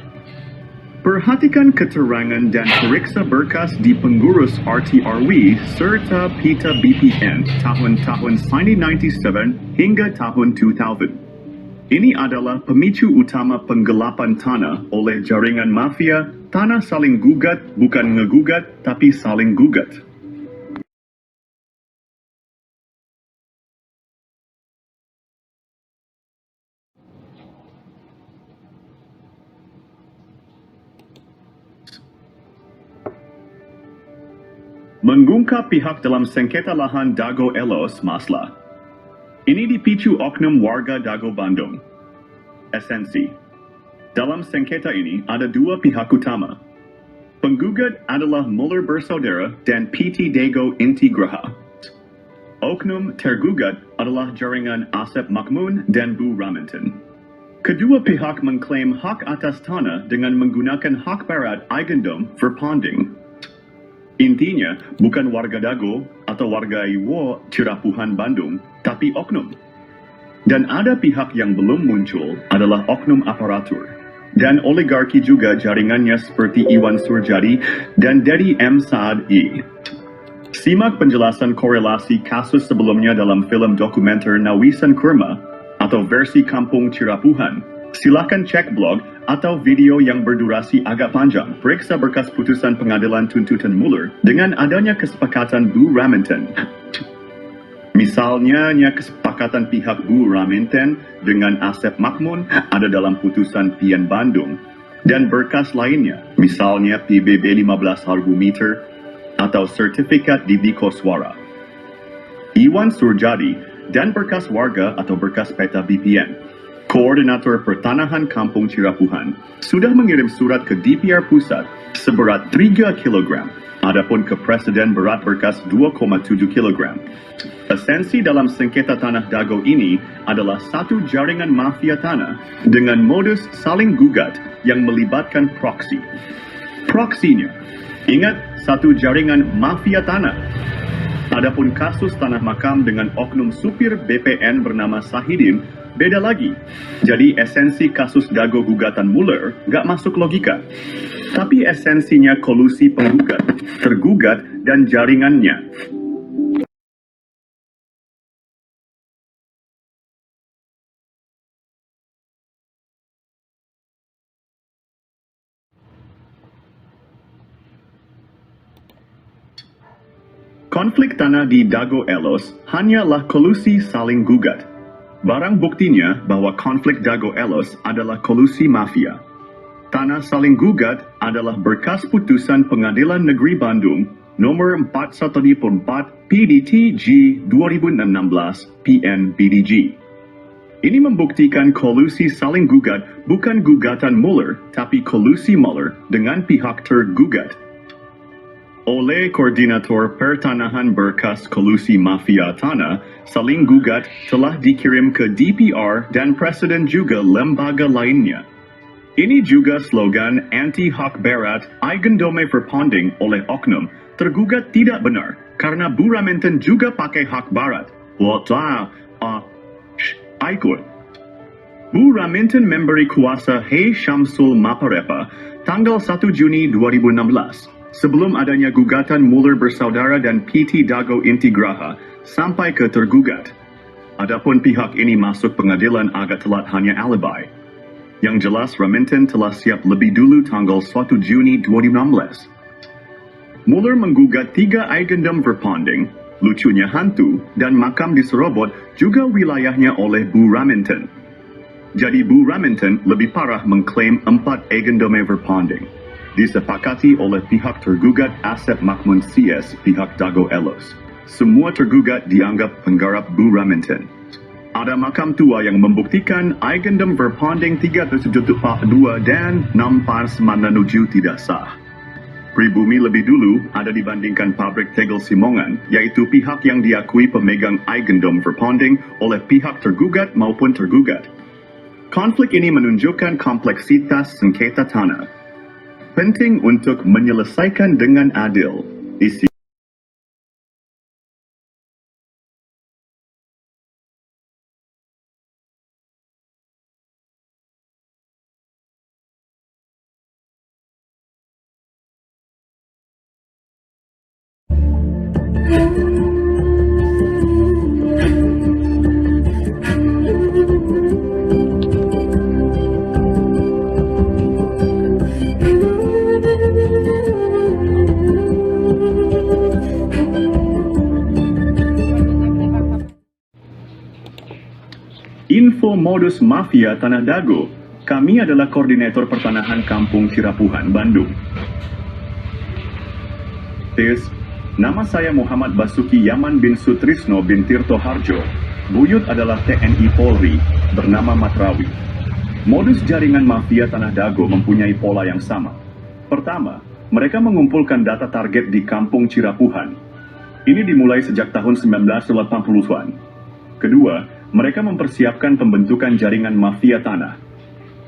Perhatikan keterangan dan periksa berkas di pengurus RTRW serta pita BPN tahun-tahun 1997 hingga tahun 2000. Ini adalah pemicu utama penggelapan tanah oleh jaringan mafia. Tanah saling gugat, bukan ngegugat, tapi saling gugat. Mengungkap pihak dalam sengketa lahan Dago Elos Masla. Ini dipicu oknum warga Dago Bandung. Esensi. Dalam sengketa ini ada dua pihak utama. Penggugat adalah Mueller bersaudara dan PT Dago Intigraha. Oknum tergugat adalah jaringan Asep Makmun dan Bu Raminten. Kedua pihak mengklaim hak atas tanah dengan menggunakan hak barat Eigendom Verponding. Intinya, bukan warga Dago atau warga Iwo Cirapuhan Bandung, tapi oknum. Dan ada pihak yang belum muncul adalah oknum aparatur. Dan oligarki juga jaringannya seperti Iwan Surjadi dan Dedi M. Saad I. Simak penjelasan korelasi kasus sebelumnya dalam film dokumenter Nawisan Kurma atau versi Kampung Cirapuhan. Silakan cek blog atau video yang berdurasi agak panjang. Periksa berkas putusan pengadilan tuntutan Mueller dengan adanya kesepakatan Bu Raminten. Misalnya, kesepakatan pihak Bu Raminten dengan Asep Makmun ada dalam putusan PN Bandung. dan berkas lainnya, misalnya PBB 15 harga meter atau sertifikat DB Koswara. Iwan Surjadi dan berkas warga atau berkas peta BPN. Koordinator Pertanahan Kampung Cirapuhan sudah mengirim surat ke DPR Pusat seberat 3 kg. Adapun ke Presiden berat berkas 2,7 kg. Esensi dalam sengketa tanah Dago ini adalah satu jaringan mafia tanah dengan modus saling gugat yang melibatkan proksi. Proksinya, ingat, satu jaringan mafia tanah. Adapun kasus tanah makam dengan oknum supir BPN bernama Sahidin, beda lagi. Jadi esensi kasus Dago gugatan Muller gak masuk logika. Tapi esensinya kolusi penggugat, tergugat, dan jaringannya. Konflik tanah di Dago Elos hanyalah kolusi saling gugat. Barang buktinya bahwa konflik Dago Elos adalah kolusi mafia. Tanah saling gugat adalah berkas putusan Pengadilan Negeri Bandung nomor 414 PDT G 2016 PN-BDG. Ini membuktikan kolusi saling gugat bukan gugatan Muller, tapi kolusi Muller dengan pihak tergugat. Oleh Koordinator Pertanahan berkas kolusi mafia tanah, saling gugat telah dikirim ke DPR dan Presiden juga lembaga lainnya. Ini juga slogan anti-hak berat Eigendome Verpanding oleh oknum tergugat tidak benar karena Bu Raminten juga pakai hak barat. Ikut. Bu Raminten memberi kuasa Hei Syamsul Maparepa tanggal 1 Juni 2016. Sebelum adanya gugatan Muller bersaudara dan PT Dago Intigraha sampai ke tergugat. Adapun pihak ini masuk pengadilan agak telat hanya alibi. Yang jelas Raminten telah siap lebih dulu tanggal 1 Juni 2016. Muller menggugat 3 Eigendom Verpanding, lucunya hantu, dan makam di Serobot juga wilayahnya oleh Bu Raminten. Jadi Bu Raminten lebih parah mengklaim 4 Eigendom Verpanding. Disepakati oleh pihak tergugat Asep Makmun CS pihak Dago Elos. Semua tergugat dianggap penggarap Bu Raminten. Ada makam tua yang membuktikan Eigendom Verpanding 372 dan 6 tidak sah. Pribumi lebih dulu ada dibandingkan pabrik tegel Simongan, yaitu pihak yang diakui pemegang Eigendom Verpanding oleh pihak tergugat maupun tergugat. Konflik ini menunjukkan kompleksitas sengketa tanah. Penting untuk menyelesaikan dengan adil. Isi Info modus mafia Tanah Dago. Kami adalah Koordinator Pertanahan Kampung Cirapuhan, Bandung. Tes, nama saya Muhammad Basuki Yaman bin Sutrisno bin Tirto Harjo. Buyut adalah TNI Polri, bernama Matrawi. Modus jaringan mafia Tanah Dago mempunyai pola yang sama. Pertama, mereka mengumpulkan data target di Kampung Cirapuhan. Ini dimulai sejak tahun 1980-an. Kedua, mereka mempersiapkan pembentukan jaringan mafia tanah.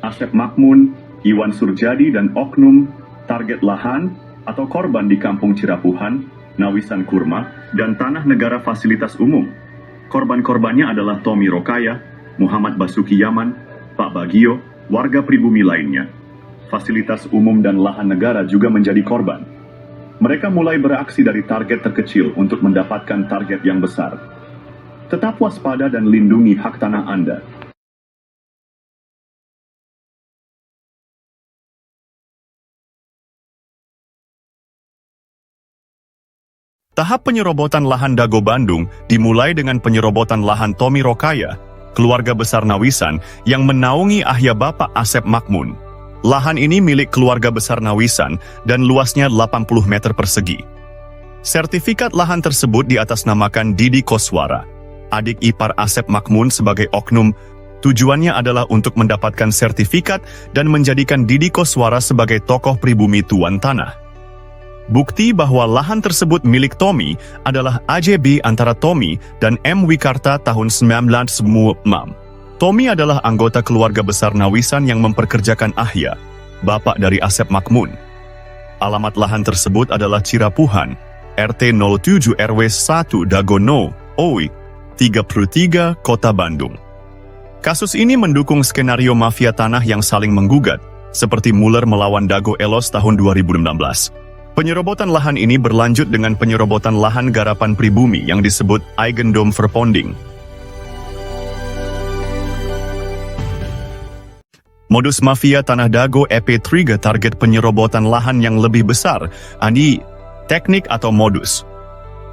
Asep Makmun, Iwan Surjadi, dan oknum target lahan atau korban di Kampung Cirapuhan, Nawisan Kurma, dan tanah negara fasilitas umum. Korban-korbannya adalah Tommy Rokaya, Muhammad Basuki Yaman, Pak Bagio, warga pribumi lainnya. Fasilitas umum dan lahan negara juga menjadi korban. Mereka mulai beraksi dari target terkecil untuk mendapatkan target yang besar. Tetap waspada dan lindungi hak tanah Anda. Tahap penyerobotan lahan Dago Bandung dimulai dengan penyerobotan lahan Tommy Rokaya, keluarga besar Nawisan yang menaungi ahya Bapak Asep Makmun. Lahan ini milik keluarga besar Nawisan dan luasnya 80 meter persegi. Sertifikat lahan tersebut diatasnamakan Didi Koswara, adik ipar Asep Makmun sebagai oknum. Tujuannya adalah untuk mendapatkan sertifikat dan menjadikan Didi Koswara sebagai tokoh pribumi tuan tanah. Bukti bahwa lahan tersebut milik Tommy adalah AJB antara Tommy dan M. Wikarta tahun 1996. Tommy adalah anggota keluarga besar Nawisan yang memperkerjakan Ahya, bapak dari Asep Makmun. Alamat lahan tersebut adalah Cirapuhan, RT 07 RW 1 Dagono, OI, 33, Kota Bandung. Kasus ini mendukung skenario mafia tanah yang saling menggugat, seperti Muller melawan Dago Elos tahun 2016. Penyerobotan lahan ini berlanjut dengan penyerobotan lahan garapan pribumi yang disebut Eigendom Verponding. Modus mafia Tanah Dago EP3 target penyerobotan lahan yang lebih besar, teknik atau modus.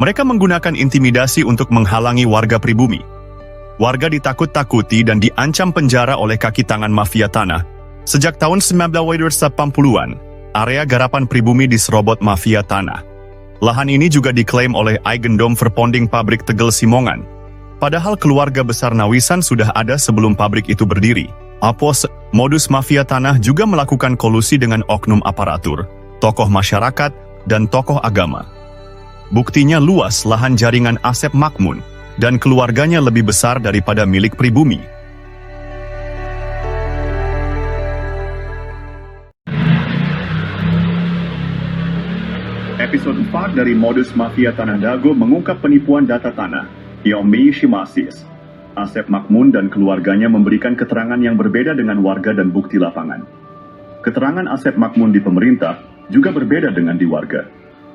Mereka menggunakan intimidasi untuk menghalangi warga pribumi. Warga ditakut-takuti dan diancam penjara oleh kaki tangan mafia tanah. Sejak tahun 1980-an, area garapan pribumi diserobot mafia tanah. Lahan ini juga diklaim oleh Eigendom Verponding pabrik Tegel Simongan. Padahal keluarga besar Nawisan sudah ada sebelum pabrik itu berdiri. Modus mafia tanah juga melakukan kolusi dengan oknum aparatur, tokoh masyarakat, dan tokoh agama. Buktinya luas lahan jaringan Asep Makmun, dan keluarganya lebih besar daripada milik pribumi. Episode 4 dari Modus Mafia Tanah Dago mengungkap penipuan data tanah, Yomi Shimasis. Asep Makmun dan keluarganya memberikan keterangan yang berbeda dengan warga dan bukti lapangan. Keterangan Asep Makmun di pemerintah juga berbeda dengan di warga.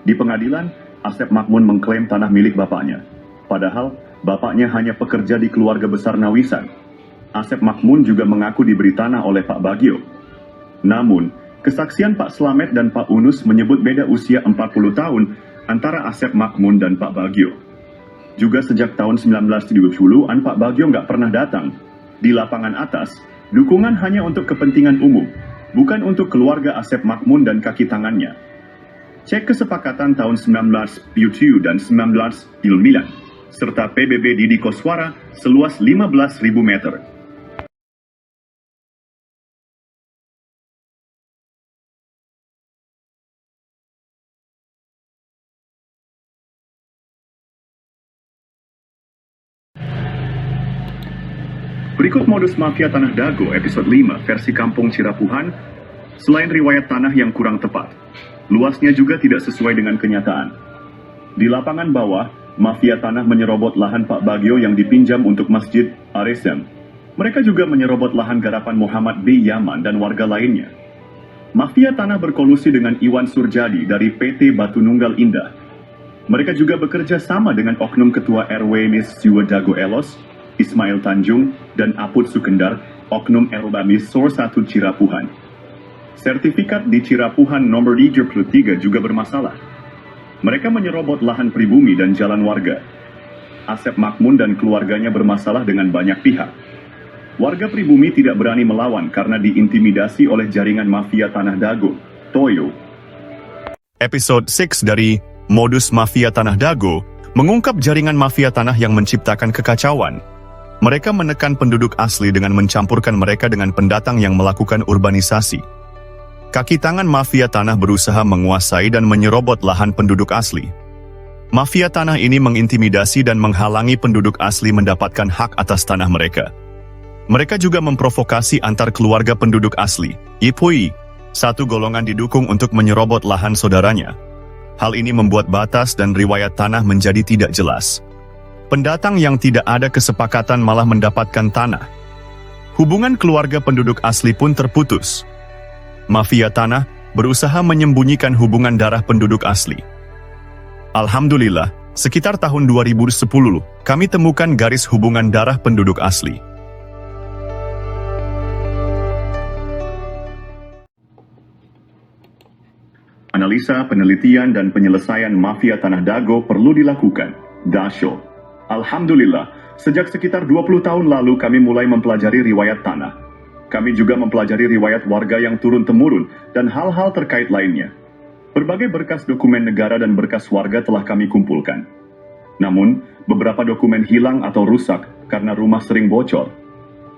Di pengadilan, Asep Makmun mengklaim tanah milik bapaknya. Padahal, bapaknya hanya pekerja di keluarga besar Nawisan. Asep Makmun juga mengaku diberi tanah oleh Pak Bagio. Namun, kesaksian Pak Slamet dan Pak Unus menyebut beda usia 40 tahun antara Asep Makmun dan Pak Bagio. Juga sejak tahun 1970-an Pak Bagio nggak pernah datang. Di lapangan atas, dukungan hanya untuk kepentingan umum, bukan untuk keluarga Asep Makmun dan kaki tangannya. Cek kesepakatan tahun 1977 dan 1999, serta PBB Didi Koswara seluas 15.000 meter. Berikut modus mafia Tanah Dago episode 5 versi Kampung Cirapuhan. Selain riwayat tanah yang kurang tepat, luasnya juga tidak sesuai dengan kenyataan. Di lapangan bawah, mafia tanah menyerobot lahan Pak Bagio yang dipinjam untuk Masjid Aresem. Mereka juga menyerobot lahan garapan Muhammad B. Yaman dan warga lainnya. Mafia tanah berkolusi dengan Iwan Surjadi dari PT Batu Nunggal Indah. Mereka juga bekerja sama dengan oknum ketua RW Mis Jiwa Dago Elos, Ismail Tanjung, dan Aput Sukendar, oknum Elbamis Sor 1 Cirapuhan. Sertifikat di Cirapuhan nomor 33 juga bermasalah. Mereka menyerobot lahan pribumi dan jalan warga. Asep Makmun dan keluarganya bermasalah dengan banyak pihak. Warga pribumi tidak berani melawan karena diintimidasi oleh jaringan mafia Tanah Dago, Toyo. Episode 6 dari Modus Mafia Tanah Dago mengungkap jaringan mafia tanah yang menciptakan kekacauan. Mereka menekan penduduk asli dengan mencampurkan mereka dengan pendatang yang melakukan urbanisasi. Kaki tangan mafia tanah berusaha menguasai dan menyerobot lahan penduduk asli. Mafia tanah ini mengintimidasi dan menghalangi penduduk asli mendapatkan hak atas tanah mereka. Mereka juga memprovokasi antar keluarga penduduk asli, Ipui, satu golongan didukung untuk menyerobot lahan saudaranya. Hal ini membuat batas dan riwayat tanah menjadi tidak jelas. Pendatang yang tidak ada kesepakatan malah mendapatkan tanah. Hubungan keluarga penduduk asli pun terputus. Mafia tanah berusaha menyembunyikan hubungan darah penduduk asli. Alhamdulillah, sekitar tahun 2010, kami temukan garis hubungan darah penduduk asli. Analisa, penelitian, dan penyelesaian mafia Tanah Dago perlu dilakukan. Dasho. Alhamdulillah, sejak sekitar 20 tahun lalu kami mulai mempelajari riwayat tanah. Kami juga mempelajari riwayat warga yang turun-temurun dan hal-hal terkait lainnya. Berbagai berkas dokumen negara dan berkas warga telah kami kumpulkan. Namun, beberapa dokumen hilang atau rusak karena rumah sering bocor.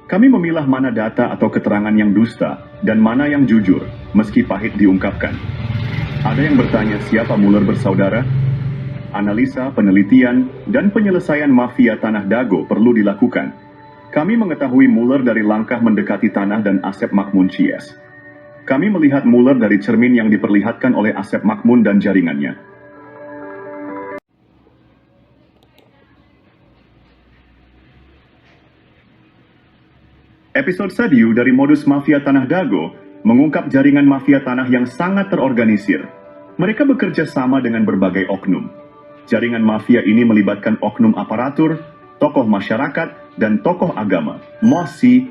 Kami memilah mana data atau keterangan yang dusta dan mana yang jujur, meski pahit diungkapkan. Ada yang bertanya siapa Mueller bersaudara? Analisa, penelitian, dan penyelesaian mafia Tanah Dago perlu dilakukan. Kami mengetahui Mueller dari langkah mendekati tanah dan Asep Makmun Cies. Kami melihat Mueller dari cermin yang diperlihatkan oleh Asep Makmun dan jaringannya. Episode Sadiu dari modus mafia Tanah Dago mengungkap jaringan mafia tanah yang sangat terorganisir. Mereka bekerja sama dengan berbagai oknum. Jaringan mafia ini melibatkan oknum aparatur, tokoh masyarakat, dan tokoh agama, mosi.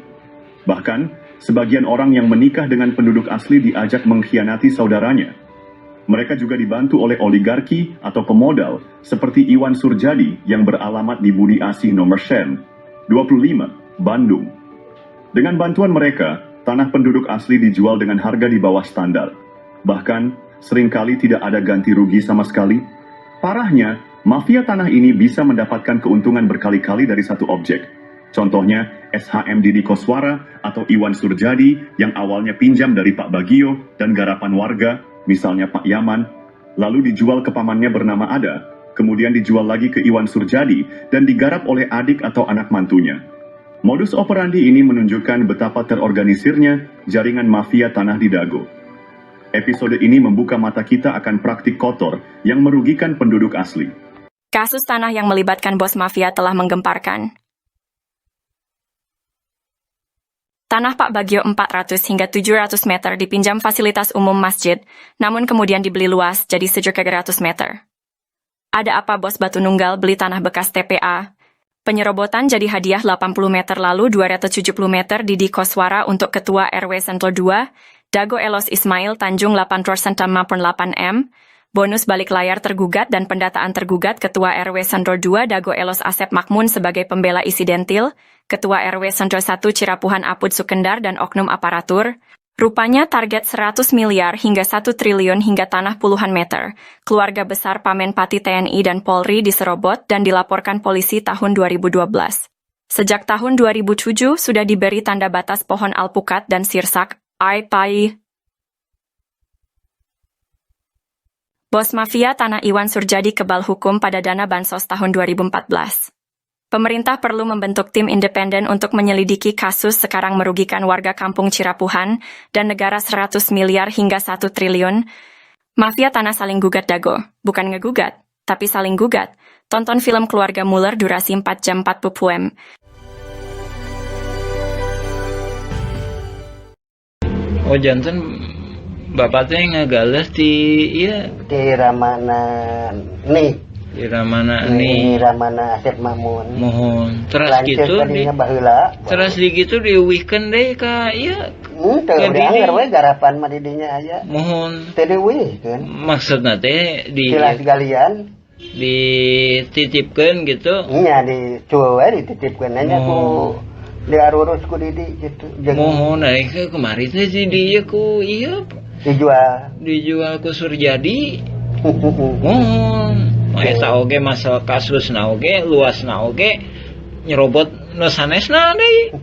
Bahkan, sebagian orang yang menikah dengan penduduk asli diajak mengkhianati saudaranya. Mereka juga dibantu oleh oligarki atau pemodal seperti Iwan Surjadi yang beralamat di Budi Asih nomor Sen, 25, Bandung. Dengan bantuan mereka, tanah penduduk asli dijual dengan harga di bawah standar. Bahkan, seringkali tidak ada ganti rugi sama sekali. Parahnya, mafia tanah ini bisa mendapatkan keuntungan berkali-kali dari satu objek. Contohnya, SHM Didi Koswara atau Iwan Surjadi yang awalnya pinjam dari Pak Bagio dan garapan warga, misalnya Pak Yaman, lalu dijual ke pamannya bernama Ada, kemudian dijual lagi ke Iwan Surjadi dan digarap oleh adik atau anak mantunya. Modus operandi ini menunjukkan betapa terorganisirnya jaringan mafia tanah di Dago. Episode ini membuka mata kita akan praktik kotor yang merugikan penduduk asli. Kasus tanah yang melibatkan bos mafia telah menggemparkan. Tanah Pak Bagio 400 hingga 700 meter dipinjam fasilitas umum masjid, namun kemudian dibeli luas jadi 700 meter. Ada apa bos Batu Nunggal beli tanah bekas TPA? Penyerobotan jadi hadiah 80 meter lalu 270 meter Didi Koswara untuk Ketua RW Sentul 2, Dago Elos Ismail Tanjung 8% M, bonus balik layar tergugat dan pendataan tergugat Ketua RW Sentul 2 Dago Elos Asep Makmun sebagai pembela isidentil, Ketua RW Sentul 1 Cirapuhan Apud Sukendar dan oknum aparatur. Rupanya target 100 miliar hingga 1 triliun hingga tanah puluhan meter. Keluarga besar Pamenpati TNI dan Polri diserobot dan dilaporkan polisi tahun 2012. Sejak tahun 2007 sudah diberi tanda batas pohon alpukat dan sirsak, ai-pai. Bos mafia tanah Iwan Surjadi kebal hukum pada dana bansos tahun 2014. Pemerintah perlu membentuk tim independen untuk menyelidiki kasus sekarang merugikan warga kampung Cirapuhan dan negara 100 miliar hingga 1 triliun. Mafia tanah saling gugat Dago, bukan ngegugat, tapi saling gugat. Tonton film Keluarga Mueller durasi 4 jam 40 m. Oh janten bapak teh ngegales di iya Di Ramana nih. di mana Di nih Ramana Asep Makmun. mohon terus Lanceuk gitu di tadinya baheula. terus di gitu di weekend deh ka iya Teu Ke dianggar Didi. we garapan mah didinya aya. mohon Teu diweuhkeun. maksudna teh Silas galian dititipkeun gitu nya di cueu we dititipkeun nya ku diarurus ku Didi gitu. Jeung mohon ke kemarin teh di dia ku iya dijual ku Surjadi mohon eta oge masalah kasus na oge luas na oge nyerobot nu sanesna deui.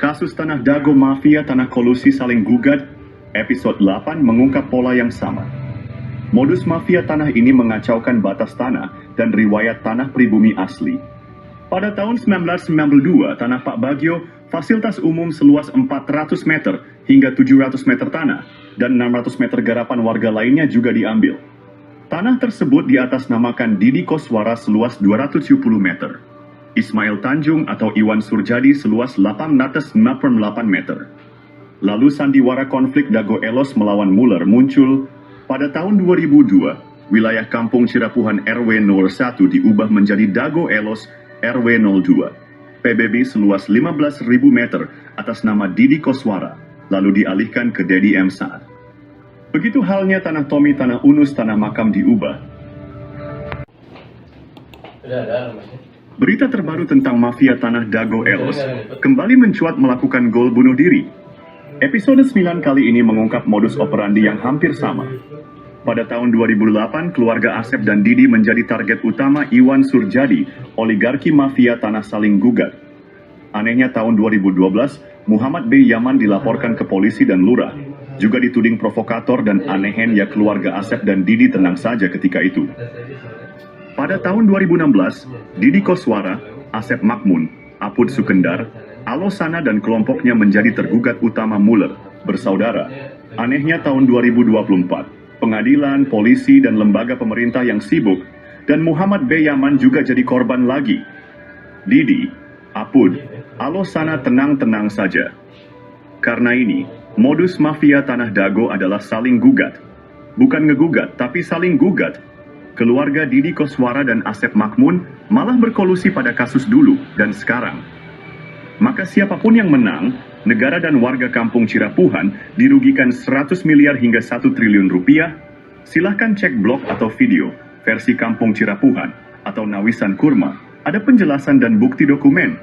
Kasus Tanah Dago Mafia Tanah Kolusi Saling Gugat, episode 8 mengungkap pola yang sama. Modus mafia tanah ini mengacaukan batas tanah dan riwayat tanah pribumi asli. Pada tahun 1992, tanah Pak Bagio, fasilitas umum seluas 400 meter hingga 700 meter tanah, dan 600 meter garapan warga lainnya juga diambil. Tanah tersebut diatasnamakan Didi Koswara seluas 270 meter. Ismail Tanjung atau Iwan Surjadi seluas 868 meter. Lalu sandiwara konflik Dago Elos melawan Mueller muncul. Pada tahun 2002, wilayah kampung Cirapuhan RW 01 diubah menjadi Dago Elos RW 02. PBB seluas 15.000 meter atas nama Didi Koswara, lalu dialihkan ke Dedi M. Saad. Begitu halnya tanah Tommy, tanah Unus, tanah makam diubah. Berita terbaru tentang mafia tanah Dago Elos kembali mencuat melakukan gol bunuh diri. Episode 9 kali ini mengungkap modus operandi yang hampir sama. Pada tahun 2008, keluarga Asep dan Didi menjadi target utama Iwan Surjadi, oligarki mafia tanah saling gugat. Anehnya tahun 2012, Muhammad B. Yaman dilaporkan ke polisi dan lurah. Juga dituding provokator dan anehen ya keluarga Asep dan Didi tenang saja ketika itu. Pada tahun 2016, Didi Koswara, Asep Makmun, Apud Sukendar, Alosana dan kelompoknya menjadi tergugat utama Muller, bersaudara. Anehnya tahun 2024, pengadilan, polisi, dan lembaga pemerintah yang sibuk, dan Muhammad B. Yaman juga jadi korban lagi. Didi, Apud, Alosana tenang-tenang saja. Karena ini, modus mafia tanah Dago adalah saling gugat. Bukan ngegugat, tapi saling gugat. Keluarga Didi Koswara dan Asep Makmun malah berkolusi pada kasus dulu dan sekarang. Maka siapapun yang menang, negara dan warga kampung Cirapuhan dirugikan 100 miliar hingga 1 triliun rupiah. Silahkan cek blog atau video versi kampung Cirapuhan atau Nawisan Kurma. Ada penjelasan dan bukti dokumen.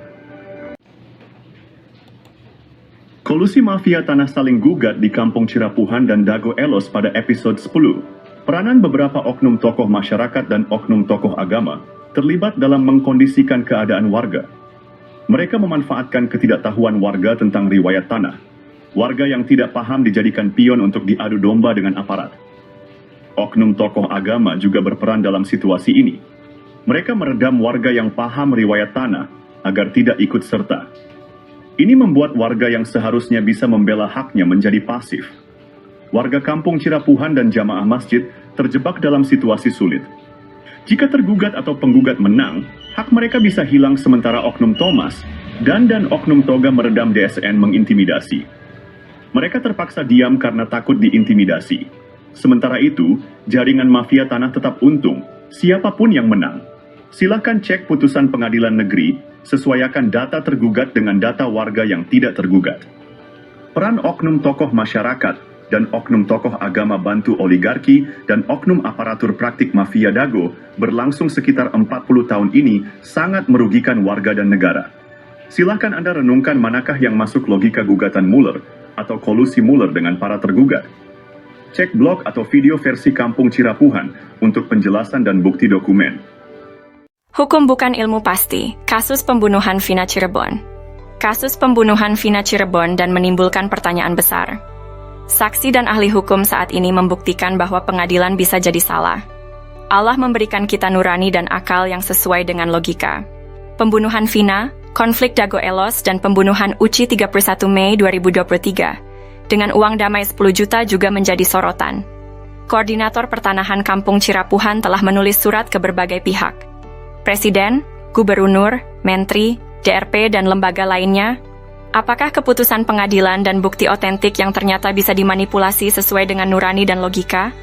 Kolusi mafia tanah saling gugat di kampung Cirapuhan dan Dago Elos pada episode 10. Peranan beberapa oknum tokoh masyarakat dan oknum tokoh agama terlibat dalam mengkondisikan keadaan warga. Mereka memanfaatkan ketidaktahuan warga tentang riwayat tanah. Warga yang tidak paham dijadikan pion untuk diadu domba dengan aparat. Oknum tokoh agama juga berperan dalam situasi ini. Mereka meredam warga yang paham riwayat tanah agar tidak ikut serta. Ini membuat warga yang seharusnya bisa membela haknya menjadi pasif. Warga kampung Cirapuhan dan jamaah masjid terjebak dalam situasi sulit. Jika tergugat atau penggugat menang, hak mereka bisa hilang sementara oknum Thomas dan oknum Toga meredam DSN mengintimidasi. Mereka terpaksa diam karena takut diintimidasi. Sementara itu, jaringan mafia tanah tetap untung, siapapun yang menang. Silahkan cek putusan pengadilan negeri, sesuaikan data tergugat dengan data warga yang tidak tergugat. Peran oknum tokoh masyarakat dan oknum tokoh agama bantu oligarki dan oknum aparatur praktik mafia Dago berlangsung sekitar 40 tahun ini sangat merugikan warga dan negara. Silahkan Anda renungkan manakah yang masuk logika gugatan Muller atau kolusi Muller dengan para tergugat. Cek blog atau video versi kampung Cirapuhan untuk penjelasan dan bukti dokumen. Hukum bukan ilmu pasti. Kasus pembunuhan Vina Cirebon. Kasus pembunuhan Vina Cirebon dan menimbulkan pertanyaan besar. Saksi dan ahli hukum saat ini membuktikan bahwa pengadilan bisa jadi salah. Allah memberikan kita nurani dan akal yang sesuai dengan logika. Pembunuhan Vina, konflik Dago Elos, dan pembunuhan Uci 31 Mei 2023 dengan uang damai 10 juta juga menjadi sorotan. Koordinator Pertanahan Kampung Cirapuhan telah menulis surat ke berbagai pihak. Presiden, Gubernur, Menteri, DRP, dan lembaga lainnya. Apakah keputusan pengadilan dan bukti otentik yang ternyata bisa dimanipulasi sesuai dengan nurani dan logika?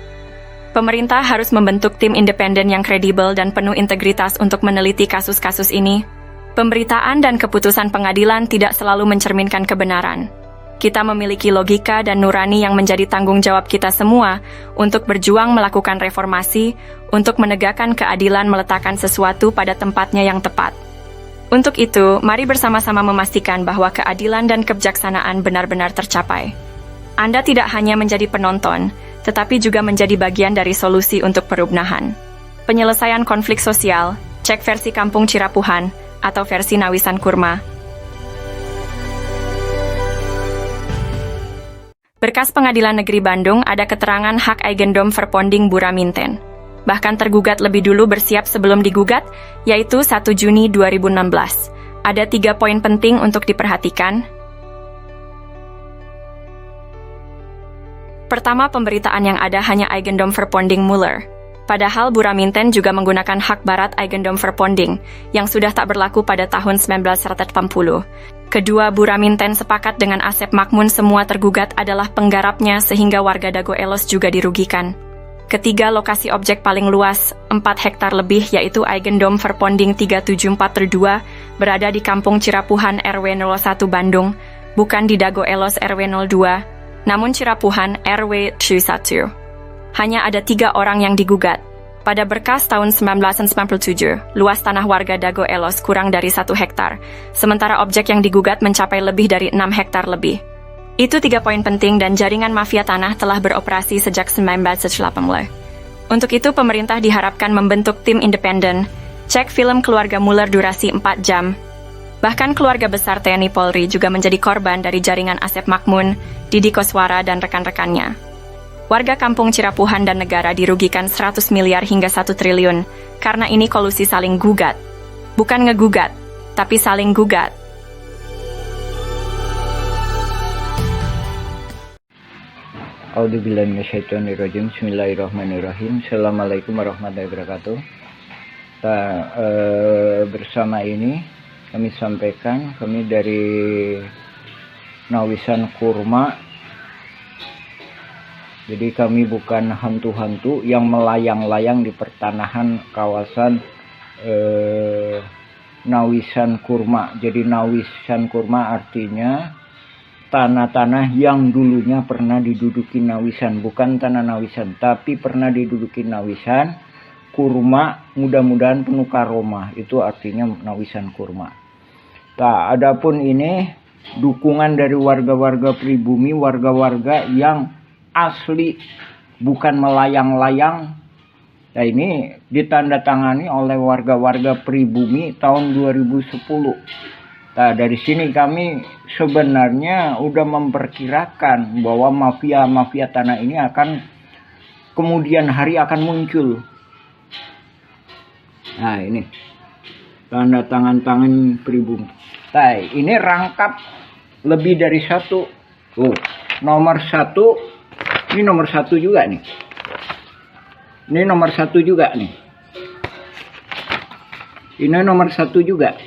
Pemerintah harus membentuk tim independen yang kredibel dan penuh integritas untuk meneliti kasus-kasus ini. Pemberitaan dan keputusan pengadilan tidak selalu mencerminkan kebenaran. Kita memiliki logika dan nurani yang menjadi tanggung jawab kita semua untuk berjuang melakukan reformasi, untuk menegakkan keadilan meletakkan sesuatu pada tempatnya yang tepat. Untuk itu, mari bersama-sama memastikan bahwa keadilan dan kebijaksanaan benar-benar tercapai. Anda tidak hanya menjadi penonton, tetapi juga menjadi bagian dari solusi untuk perubahan. Penyelesaian konflik sosial, cek versi Kampung Cirapuhan, atau versi Nawisan Kurma. Berkas Pengadilan Negeri Bandung ada keterangan hak Eigendom Verponding Buraminten. Bahkan tergugat lebih dulu bersiap sebelum digugat, yaitu 1 Juni 2016. Ada 3 poin penting untuk diperhatikan. Pertama, pemberitaan yang ada hanya Eigendom Verponding Muller. Padahal Buraminten juga menggunakan hak barat Eigendom Verponding, yang sudah tak berlaku pada tahun 1980. Kedua, Buraminten sepakat dengan Asep Makmun semua tergugat adalah penggarapnya sehingga warga Dago Elos juga dirugikan. Ketiga, lokasi objek paling luas, 4 hektar lebih, yaitu Eigendom Verponding 374/2, berada di Kampung Cirapuhan RW 01 Bandung, bukan di Dago Elos RW 02, namun Cirapuhan RW 1. Hanya ada 3 orang yang digugat. Pada berkas tahun 1997, luas tanah warga Dago Elos kurang dari 1 hektar, sementara objek yang digugat mencapai lebih dari 6 hektar lebih. Itu 3 poin penting dan jaringan mafia tanah telah beroperasi sejak 1918. Untuk itu, pemerintah diharapkan membentuk tim independen, cek film keluarga Muller durasi 4 jam. Bahkan keluarga besar TNI Polri juga menjadi korban dari jaringan Asep Makmun, Didi Koswara, dan rekan-rekannya. Warga kampung Cirapuhan dan negara dirugikan 100 miliar hingga 1 triliun, karena ini kolusi saling gugat. Bukan ngegugat, tapi saling gugat. A'udzubillahi minasyaitonirrajim. Bismillahirrahmanirrahim. Assalamualaikum warahmatullahi wabarakatuh. Bersama ini kami sampaikan, kami dari Nawisan Kurma. Jadi kami bukan hantu-hantu yang melayang-layang di pertanahan kawasan Nawisan Kurma. Jadi Nawisan Kurma artinya tanah-tanah yang dulunya pernah diduduki Nawisan, bukan tanah Nawisan, tapi pernah diduduki Nawisan. Kurma, mudah-mudahan penuh karomah, itu artinya Nawisan Kurma. Nah, adapun ini dukungan dari warga-warga pribumi, warga-warga yang asli, bukan melayang-layang. Nah, ini ditandatangani oleh warga-warga pribumi tahun 2010. Nah, dari sini kami sebenarnya udah memperkirakan bahwa mafia-mafia tanah ini akan kemudian hari akan muncul. Nah, ini tanda tangan pribumi. Nah, ini rangkap lebih dari 1. Nomor 1. Ini nomor 1 juga nih. Ini nomor 1 juga nih. Ini nomor 1 juga.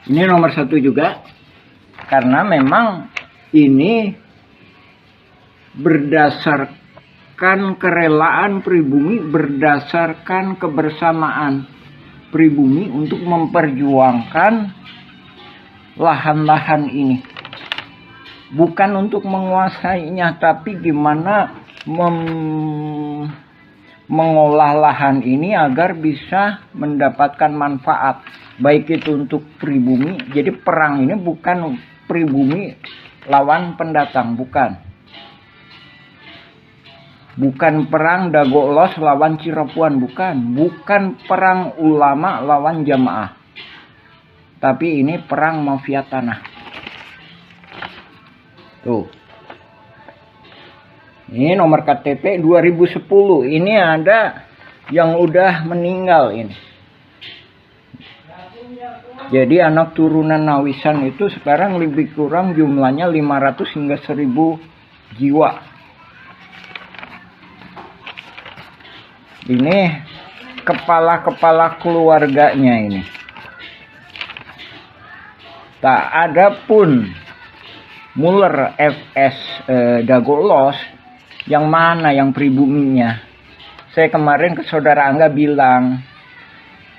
Ini nomor 1 juga. Karena memang ini berdasarkan kerelaan pribumi, berdasarkan kebersamaan pribumi untuk memperjuangkan lahan-lahan ini. Bukan untuk menguasainya, tapi gimana mengolah lahan ini agar bisa mendapatkan manfaat. Baik itu untuk pribumi. Jadi perang ini bukan pribumi lawan pendatang, bukan. Bukan perang Dago Elos lawan Cirapuhan, bukan. Bukan perang ulama lawan jamaah. Tapi ini perang mafia tanah. Tuh. Ini nomor KTP 2010. Ini ada yang udah meninggal ini. Jadi anak turunan Nawisan itu sekarang lebih kurang jumlahnya 500 hingga 1000 jiwa. Ini kepala-kepala keluarganya ini. Tak ada pun Muller FS Dago Elos yang mana yang pribuminya. Saya kemarin ke saudara Angga bilang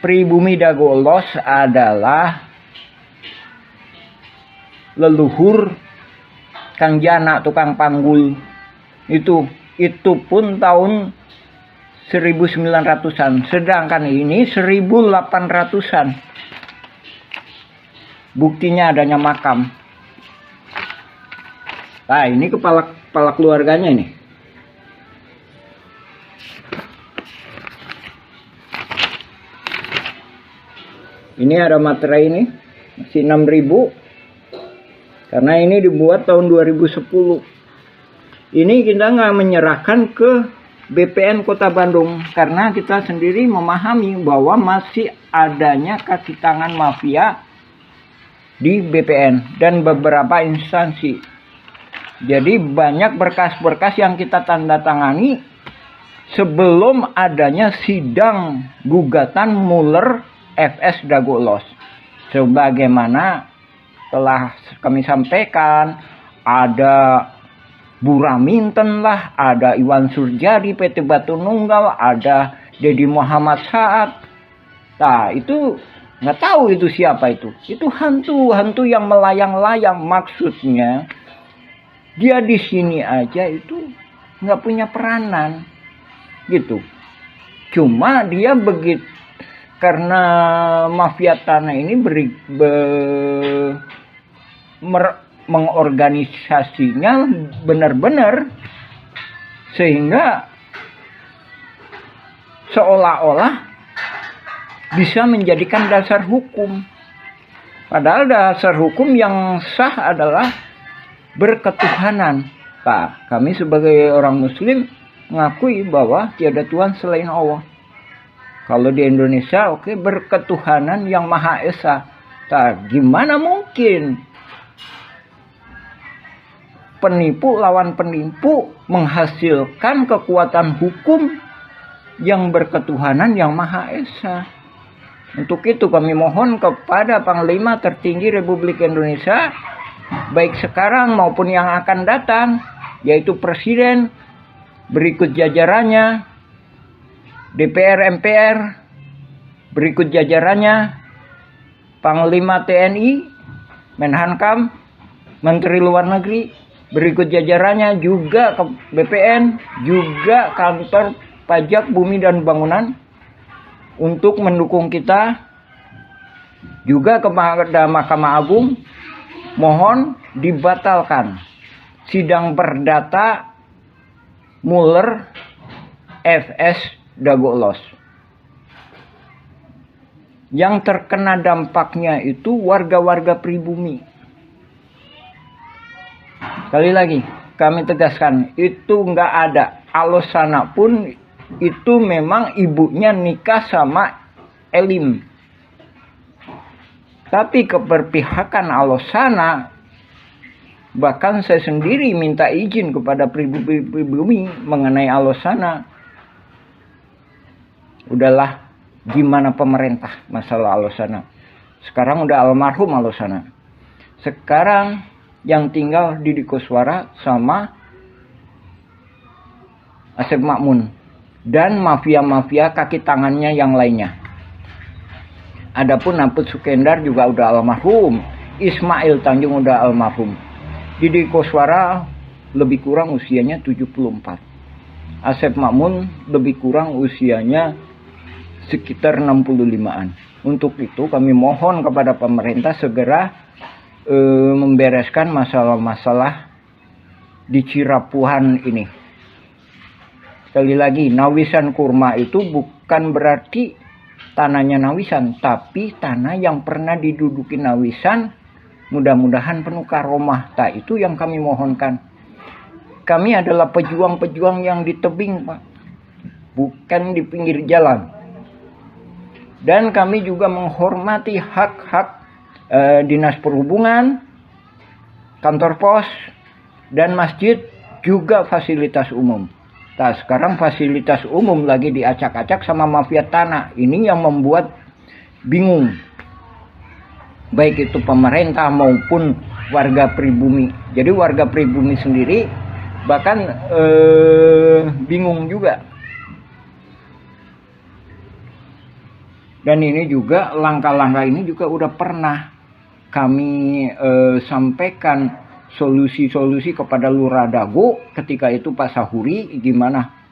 pribumi Dago Elos adalah leluhur Kang Jana tukang panggul. Itu pun tahun 1900-an, sedangkan ini 1800-an. Buktinya adanya makam. Nah, ini kepala keluarganya ini. Ini ada materai ini, masih 6.000. Karena ini dibuat tahun 2010. Ini kita nggak menyerahkan ke BPN Kota Bandung karena kita sendiri memahami bahwa masih adanya kaki tangan mafia di BPN dan beberapa instansi. Jadi banyak berkas-berkas yang kita tanda tangani sebelum adanya sidang gugatan Muller FS Dago Elos. Sebagaimana telah kami sampaikan, ada Buraminten lah, ada Iwan Surjadi PT Batu Nunggal, ada Dedi Muhammad Saad. Nah, itu nggak tahu itu siapa itu. Itu hantu yang melayang-layang. Maksudnya dia di sini aja itu nggak punya peranan. gitu. Cuma dia begitu, karena mafia tanah ini mengorganisasinya benar-benar, sehingga seolah-olah bisa menjadikan dasar hukum. Padahal dasar hukum yang sah adalah berketuhanan. Nah, kami sebagai orang Muslim mengakui bahwa tiada Tuhan selain Allah. Kalau di Indonesia, berketuhanan yang Maha Esa. Nah, gimana mungkin penipu lawan penipu menghasilkan kekuatan hukum yang berketuhanan yang Maha Esa? Untuk itu kami mohon kepada Panglima tertinggi Republik Indonesia, baik sekarang maupun yang akan datang, yaitu Presiden, berikut jajarannya, DPR MPR, berikut jajarannya, Panglima TNI, Menhankam, Menteri Luar Negeri, berikut jajarannya juga ke BPN, juga Kantor Pajak Bumi dan Bangunan, untuk mendukung kita, juga kepada Mahkamah Agung, mohon dibatalkan sidang perdata Mueller FS Dagoelos. Yang terkena dampaknya itu warga-warga pribumi. Sekali lagi kami tegaskan, itu nggak ada. Alosana pun itu memang ibunya nikah sama Elim. Tapi keberpihakan Alosana, bahkan saya sendiri minta izin kepada pribumi mengenai Alosana. Udahlah, gimana pemerintah masalah Alosana. Sekarang udah almarhum Alosana. Sekarang yang tinggal Didi Koswara sama Asep Makmun dan mafia-mafia kaki tangannya yang lainnya. Adapun Naput Sukendar juga udah almarhum, Ismail Tanjung udah almarhum. Didi Koswara lebih kurang usianya 74. Asep Makmun lebih kurang usianya sekitar 65-an. Untuk itu kami mohon kepada pemerintah segera membereskan masalah-masalah di Cirapuhan ini. Sekali lagi, Nawisan Kurma itu bukan berarti tanahnya Nawisan, tapi tanah yang pernah diduduki Nawisan, mudah-mudahan penuh karomah. Nah, itu yang kami mohonkan. Kami adalah pejuang-pejuang yang di tebing, Pak, bukan di pinggir jalan. Dan kami juga menghormati hak-hak Dinas Perhubungan, kantor pos, dan masjid, juga fasilitas umum. Nah, sekarang fasilitas umum lagi diacak-acak sama mafia tanah. Ini yang membuat bingung. Baik itu pemerintah maupun warga pribumi. Jadi warga pribumi sendiri bahkan bingung juga. Dan ini juga langkah-langkah ini juga udah pernah kami sampaikan solusi-solusi kepada Lurah Dago ketika itu Pak Sahuri. Gimana?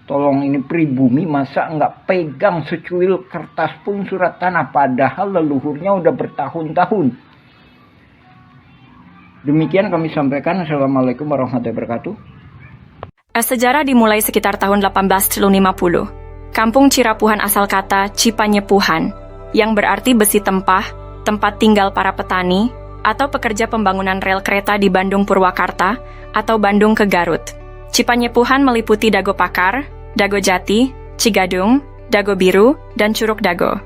Tolong, ini pribumi masa nggak pegang secuil kertas pun surat tanah, padahal leluhurnya udah bertahun-tahun. Demikian kami sampaikan. Assalamualaikum warahmatullahi wabarakatuh. Sejarah dimulai sekitar tahun 1850. Kampung Cirapuhan asal kata Cipanyepuhan, yang berarti besi tempah, tempat tinggal para petani, atau pekerja pembangunan rel kereta di Bandung Purwakarta, atau Bandung ke Garut. Cipanyepuhan meliputi Dago Pakar, Dago Jati, Cigadung, Dago Biru, dan Curug Dago.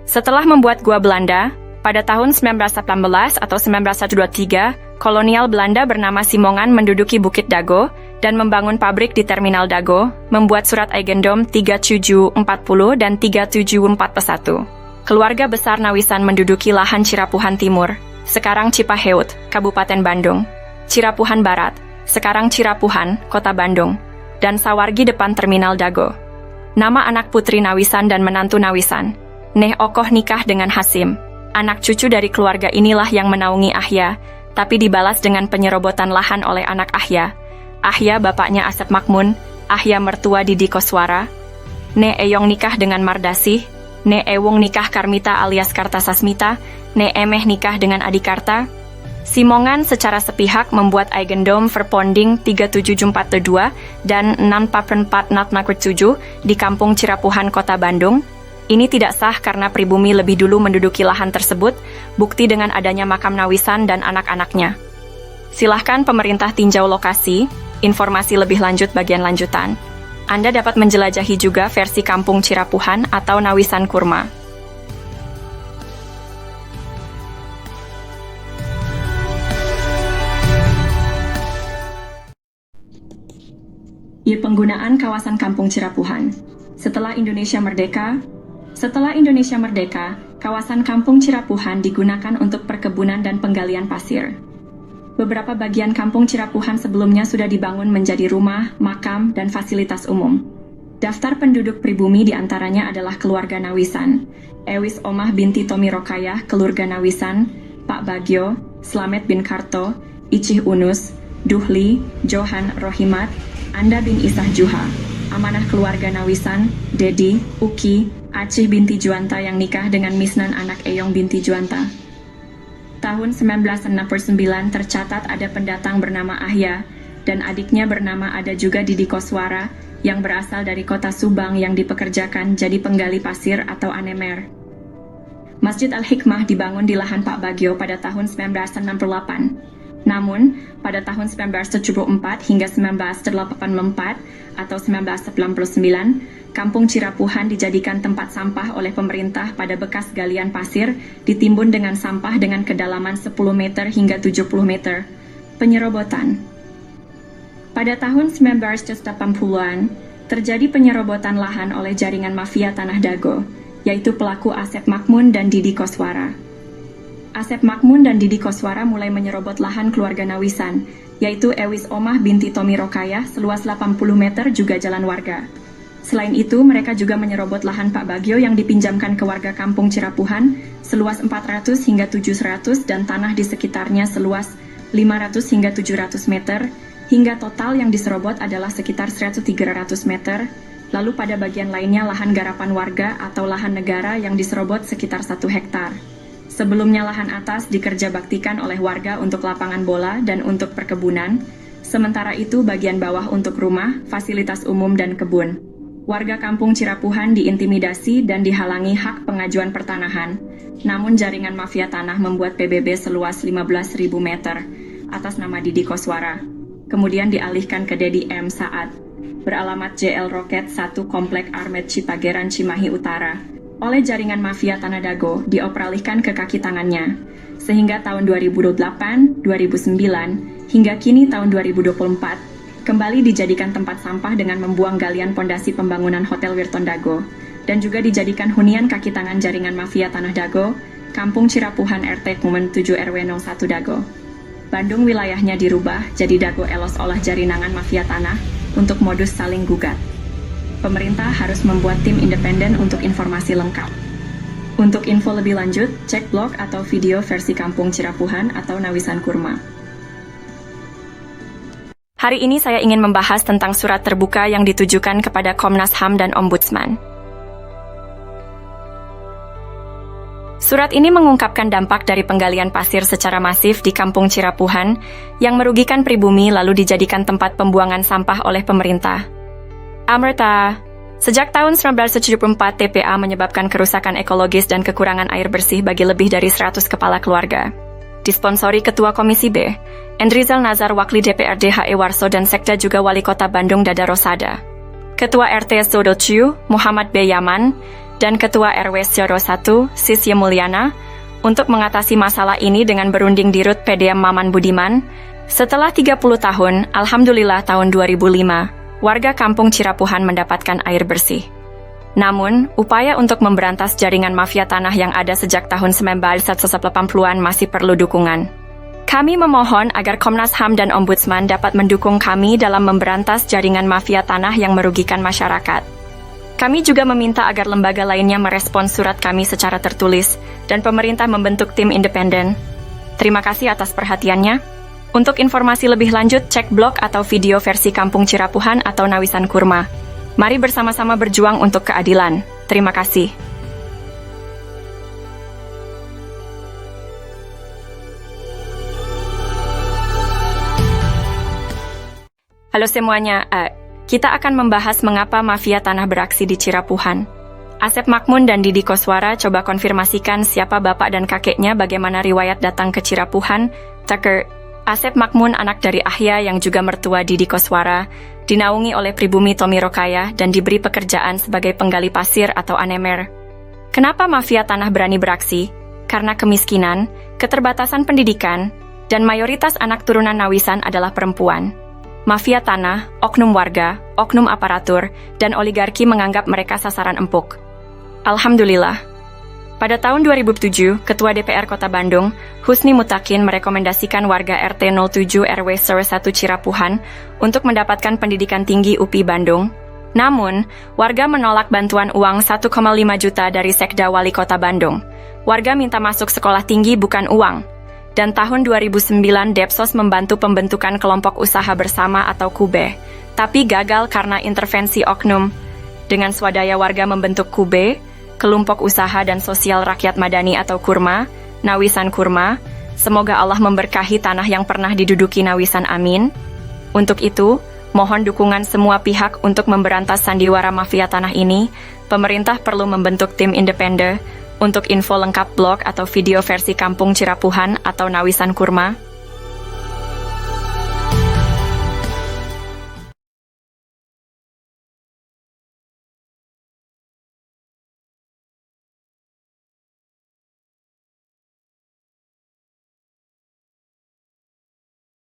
Setelah membuat gua Belanda, pada tahun 1918 atau 1923, kolonial Belanda bernama Simongan menduduki Bukit Dago dan membangun pabrik di Terminal Dago, membuat surat Eigendom 3740 dan 3741. Keluarga besar Nawisan menduduki lahan Cirapuhan Timur, sekarang Cipaheut, Kabupaten Bandung, Cirapuhan Barat, sekarang Cirapuhan, Kota Bandung, dan Sawargi depan Terminal Dago. Nama anak putri Nawisan dan menantu Nawisan, Neh Okoh nikah dengan Hasim. Anak cucu dari keluarga inilah yang menaungi Ahya, tapi dibalas dengan penyerobotan lahan oleh anak Ahya. Ahya bapaknya Asep Makmun, Ahya mertua Didi Koswara, Ne Eyong nikah dengan Mardasih, Ne Ewung nikah Karmita alias Kartasasmita, Ne Emeh nikah dengan Adikarta. Simongan secara sepihak membuat Eigendom Verponding 37442 dan 64447 di Kampung Cirapuhan, Kota Bandung. Ini tidak sah karena pribumi lebih dulu menduduki lahan tersebut, bukti dengan adanya makam Nawisan dan anak-anaknya. Silahkan pemerintah tinjau lokasi, informasi lebih lanjut bagian lanjutan. Anda dapat menjelajahi juga versi Kampung Cirapuhan atau Nawisan Kurma. Penggunaan kawasan Kampung Cirapuhan. Setelah Indonesia Merdeka, kawasan Kampung Cirapuhan digunakan untuk perkebunan dan penggalian pasir. Beberapa bagian Kampung Cirapuhan sebelumnya sudah dibangun menjadi rumah, makam, dan fasilitas umum. Daftar penduduk pribumi diantaranya adalah keluarga Nawisan, Ewis Omah binti Tomi Rokayah, keluarga Nawisan, Pak Bagio, Slamet bin Karto, Icih Unus, Duhli, Johan Rohimat, Anda bin Isah Juha, amanah keluarga Nawisan, Dedi, Uki, Acih binti Juanta yang nikah dengan Misnan anak Eyong binti Juanta. Tahun 1969 tercatat ada pendatang bernama Ahya, dan adiknya bernama ada juga Didi Koswara, yang berasal dari kota Subang yang dipekerjakan jadi penggali pasir atau anemer. Masjid Al-Hikmah dibangun di lahan Pak Bagio pada tahun 1968. Namun, pada tahun 1974 hingga 1984 atau 1999, Kampung Cirapuhan dijadikan tempat sampah oleh pemerintah pada bekas galian pasir ditimbun dengan sampah dengan kedalaman 10 meter hingga 70 meter. Penyerobotan. Pada tahun 1980-an, terjadi penyerobotan lahan oleh jaringan mafia Tanah Dago, yaitu pelaku Asep Makmun dan Didi Koswara. Asep Makmun dan Didi Koswara mulai menyerobot lahan keluarga Nawisan, yaitu Ewis Omah binti Tomi Rokayah seluas 80 meter juga jalan warga. Selain itu, mereka juga menyerobot lahan Pak Bagio yang dipinjamkan ke warga Kampung Cirapuhan seluas 400 hingga 700 dan tanah di sekitarnya seluas 500 hingga 700 meter, hingga total yang diserobot adalah sekitar 100-300 meter. Lalu pada bagian lainnya lahan garapan warga atau lahan negara yang diserobot sekitar 1 hektar. Sebelumnya lahan atas dikerja baktikan oleh warga untuk lapangan bola dan untuk perkebunan, sementara itu bagian bawah untuk rumah, fasilitas umum dan kebun. Warga Kampung Cirapuhan diintimidasi dan dihalangi hak pengajuan pertanahan, namun jaringan mafia tanah membuat PBB seluas 15.000 meter atas nama Didi Koswara. Kemudian dialihkan ke Dedi M. Saad, beralamat JL Roket 1 Komplek Armet Cipageran Cimahi Utara, oleh jaringan mafia Tanah Dago dioperalihkan ke kaki tangannya, sehingga tahun 2008, 2009, hingga kini tahun 2024, kembali dijadikan tempat sampah dengan membuang galian pondasi pembangunan Hotel Wirton Dago, dan juga dijadikan hunian kaki tangan jaringan mafia Tanah Dago, Kampung Cirapuhan RT Kumen 7 RW 01 Dago. Bandung wilayahnya dirubah jadi Dago Elos olah jarinangan mafia tanah untuk modus saling gugat. Pemerintah harus membuat tim independen untuk informasi lengkap. Untuk info lebih lanjut, cek blog atau video versi Kampung Cirapuhan atau Nawisan Kurma. Hari ini saya ingin membahas tentang surat terbuka yang ditujukan kepada Komnas HAM dan Ombudsman. Surat ini mengungkapkan dampak dari penggalian pasir secara masif di Kampung Cirapuhan yang merugikan pribumi lalu dijadikan tempat pembuangan sampah oleh pemerintah. Amerta, sejak tahun 1974 TPA menyebabkan kerusakan ekologis dan kekurangan air bersih bagi lebih dari 100 kepala keluarga. Disponsori Ketua Komisi B, Endrizal Nazar Wakli DPRD HE Warso dan Sekda juga Wali Kota Bandung Dada Rosada. Ketua RT Sodociu, Muhammad B. Yaman, dan Ketua RW Syoro 1, Sisye Mulyana, untuk mengatasi masalah ini dengan berunding di Rut PDM Maman Budiman. Setelah 30 tahun, Alhamdulillah tahun 2005, warga Kampung Cirapuhan mendapatkan air bersih. Namun, upaya untuk memberantas jaringan mafia tanah yang ada sejak tahun 1980-an masih perlu dukungan. Kami memohon agar Komnas HAM dan Ombudsman dapat mendukung kami dalam memberantas jaringan mafia tanah yang merugikan masyarakat. Kami juga meminta agar lembaga lainnya merespons surat kami secara tertulis dan pemerintah membentuk tim independen. Terima kasih atas perhatiannya. Untuk informasi lebih lanjut, cek blog atau video versi Kampung Cirapuhan atau Nawisan Kurma. Mari bersama-sama berjuang untuk keadilan. Terima kasih. Halo semuanya, kita akan membahas mengapa mafia tanah beraksi di Cirapuhan. Asep Makmun dan Didi Koswara coba konfirmasikan siapa bapak dan kakeknya, bagaimana riwayat datang ke Cirapuhan. Tucker, Asep Makmun anak dari Ahya yang juga mertua Didi Koswara, dinaungi oleh pribumi Tommy Rokaya dan diberi pekerjaan sebagai penggali pasir atau anemer. Kenapa mafia tanah berani beraksi? Karena kemiskinan, keterbatasan pendidikan, dan mayoritas anak turunan Nawisan adalah perempuan. Mafia tanah, oknum warga, oknum aparatur, dan oligarki menganggap mereka sasaran empuk. Alhamdulillah. Pada tahun 2007, Ketua DPR Kota Bandung, Husni Mutakin merekomendasikan warga RT 07 RW 1 Cirapuhan untuk mendapatkan pendidikan tinggi UPI Bandung. Namun, warga menolak bantuan uang 1,5 juta dari Sekda Wali Kota Bandung. Warga minta masuk sekolah tinggi bukan uang. Dan tahun 2009 Depsos membantu pembentukan kelompok usaha bersama atau KUBE, tapi gagal karena intervensi oknum. Dengan swadaya warga membentuk KUBE, Kelompok Usaha dan Sosial Rakyat Madani atau KURMA, Nawisan Kurma. Semoga Allah memberkahi tanah yang pernah diduduki Nawisan, amin. Untuk itu, mohon dukungan semua pihak untuk memberantas sandiwara mafia tanah ini. Pemerintah perlu membentuk tim independen. Untuk info lengkap blog atau video versi Kampung Cirapuhan atau Nawisan Kurma,